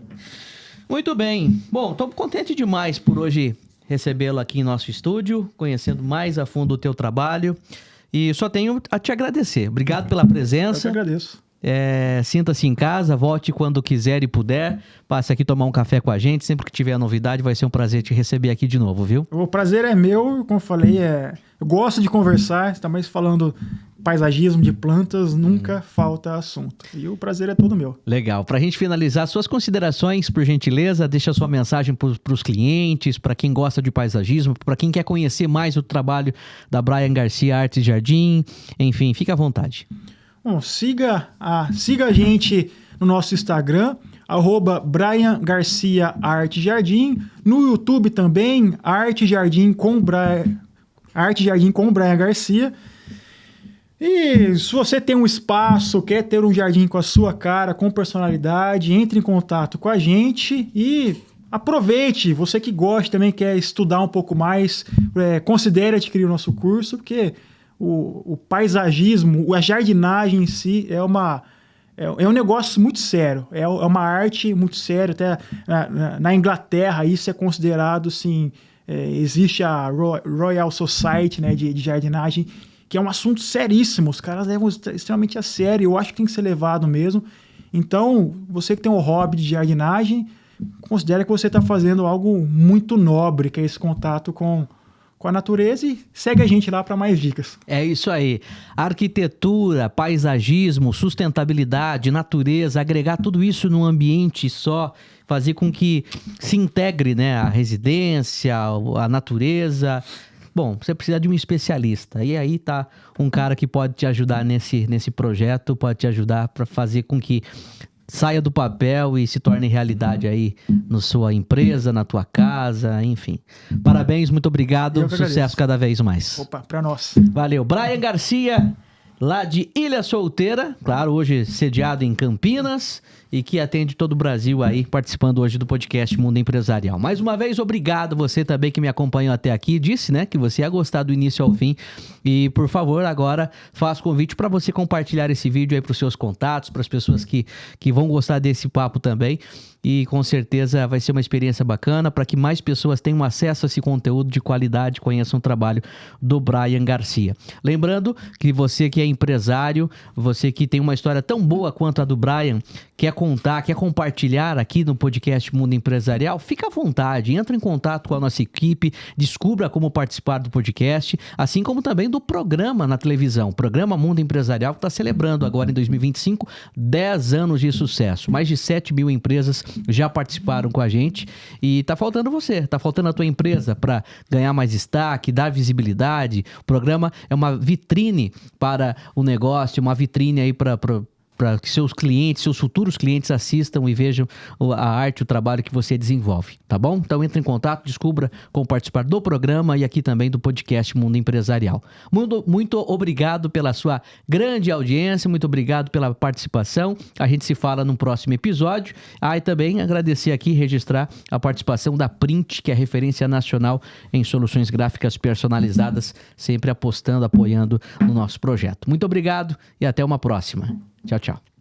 Muito bem. Bom, estou contente demais por hoje recebê-lo aqui em nosso estúdio, conhecendo mais a fundo o teu trabalho. E só tenho a te agradecer. Obrigado pela presença. Eu que agradeço. Sinta-se em casa, volte quando quiser e puder. Passe aqui tomar um café com a gente. Sempre que tiver novidade, vai ser um prazer te receber aqui de novo, viu? O prazer é meu, como eu falei, eu gosto de conversar, está mais falando paisagismo de plantas, nunca falta assunto. E o prazer é todo meu. Legal. Para a gente finalizar, suas considerações, por gentileza, deixa sua mensagem para os clientes, para quem gosta de paisagismo, para quem quer conhecer mais o trabalho da Brian Garcia Arte e Jardim, enfim, fica à vontade. Bom, siga a gente no nosso Instagram, @Brian Garcia Arte Jardim, no YouTube também, Arte Jardim com Brian Garcia. E se você tem um espaço, quer ter um jardim com a sua cara, com personalidade, entre em contato com a gente e aproveite. Você que gosta também, quer estudar um pouco mais, considere adquirir o nosso curso, porque o paisagismo, a jardinagem em si é um negócio muito sério, é uma arte muito séria. Até na Inglaterra isso é considerado, assim, existe a Royal Society, né, de jardinagem, que é um assunto seríssimo, os caras levam extremamente a sério, eu acho que tem que ser levado mesmo. Então, você que tem um hobby de jardinagem, considere que você está fazendo algo muito nobre, que é esse contato com com a natureza e segue a gente lá para mais dicas. É isso aí. Arquitetura, paisagismo, sustentabilidade, natureza, agregar tudo isso num ambiente só, fazer com que se integre, né, a residência, a natureza. Bom, você precisa de um especialista. E aí tá um cara que pode te ajudar nesse projeto, pode te ajudar para fazer com que saia do papel e se torne realidade aí na sua empresa, na tua casa, enfim. Parabéns, muito obrigado. Sucesso cada vez mais. Opa, para nós. Valeu. Brian Garcia, lá de Ilha Solteira, claro, hoje sediado em Campinas e que atende todo o Brasil aí, participando hoje do podcast Mundo Empresarial. Mais uma vez, obrigado você também que me acompanhou até aqui. Disse, né, que você ia gostar do início ao fim. E, por favor, agora faço convite para você compartilhar esse vídeo aí para os seus contatos, para as pessoas que vão gostar desse papo também. E com certeza vai ser uma experiência bacana para que mais pessoas tenham acesso a esse conteúdo de qualidade, conheçam o trabalho do Brian Garcia. Lembrando que você que é empresário, você que tem uma história tão boa quanto a do Brian, quer contar, quer compartilhar aqui no podcast Mundo Empresarial, fica à vontade, entra em contato com a nossa equipe, descubra como participar do podcast, assim como também do programa na televisão, o programa Mundo Empresarial, que está celebrando agora em 2025 10 anos de sucesso. Mais de 7 mil empresas já participaram com a gente e tá faltando você, tá faltando a tua empresa para ganhar mais destaque, dar visibilidade. O programa é uma vitrine para o negócio, uma vitrine aí para que seus clientes, seus futuros clientes assistam e vejam a arte, o trabalho que você desenvolve, tá bom? Então entre em contato, descubra como participar do programa e aqui também do podcast Mundo Empresarial. Muito obrigado pela sua grande audiência, muito obrigado pela participação. A gente se fala no próximo episódio. E também agradecer aqui, registrar a participação da Print, que é referência nacional em soluções gráficas personalizadas, sempre apostando, apoiando no nosso projeto. Muito obrigado e até uma próxima. Tchau, tchau.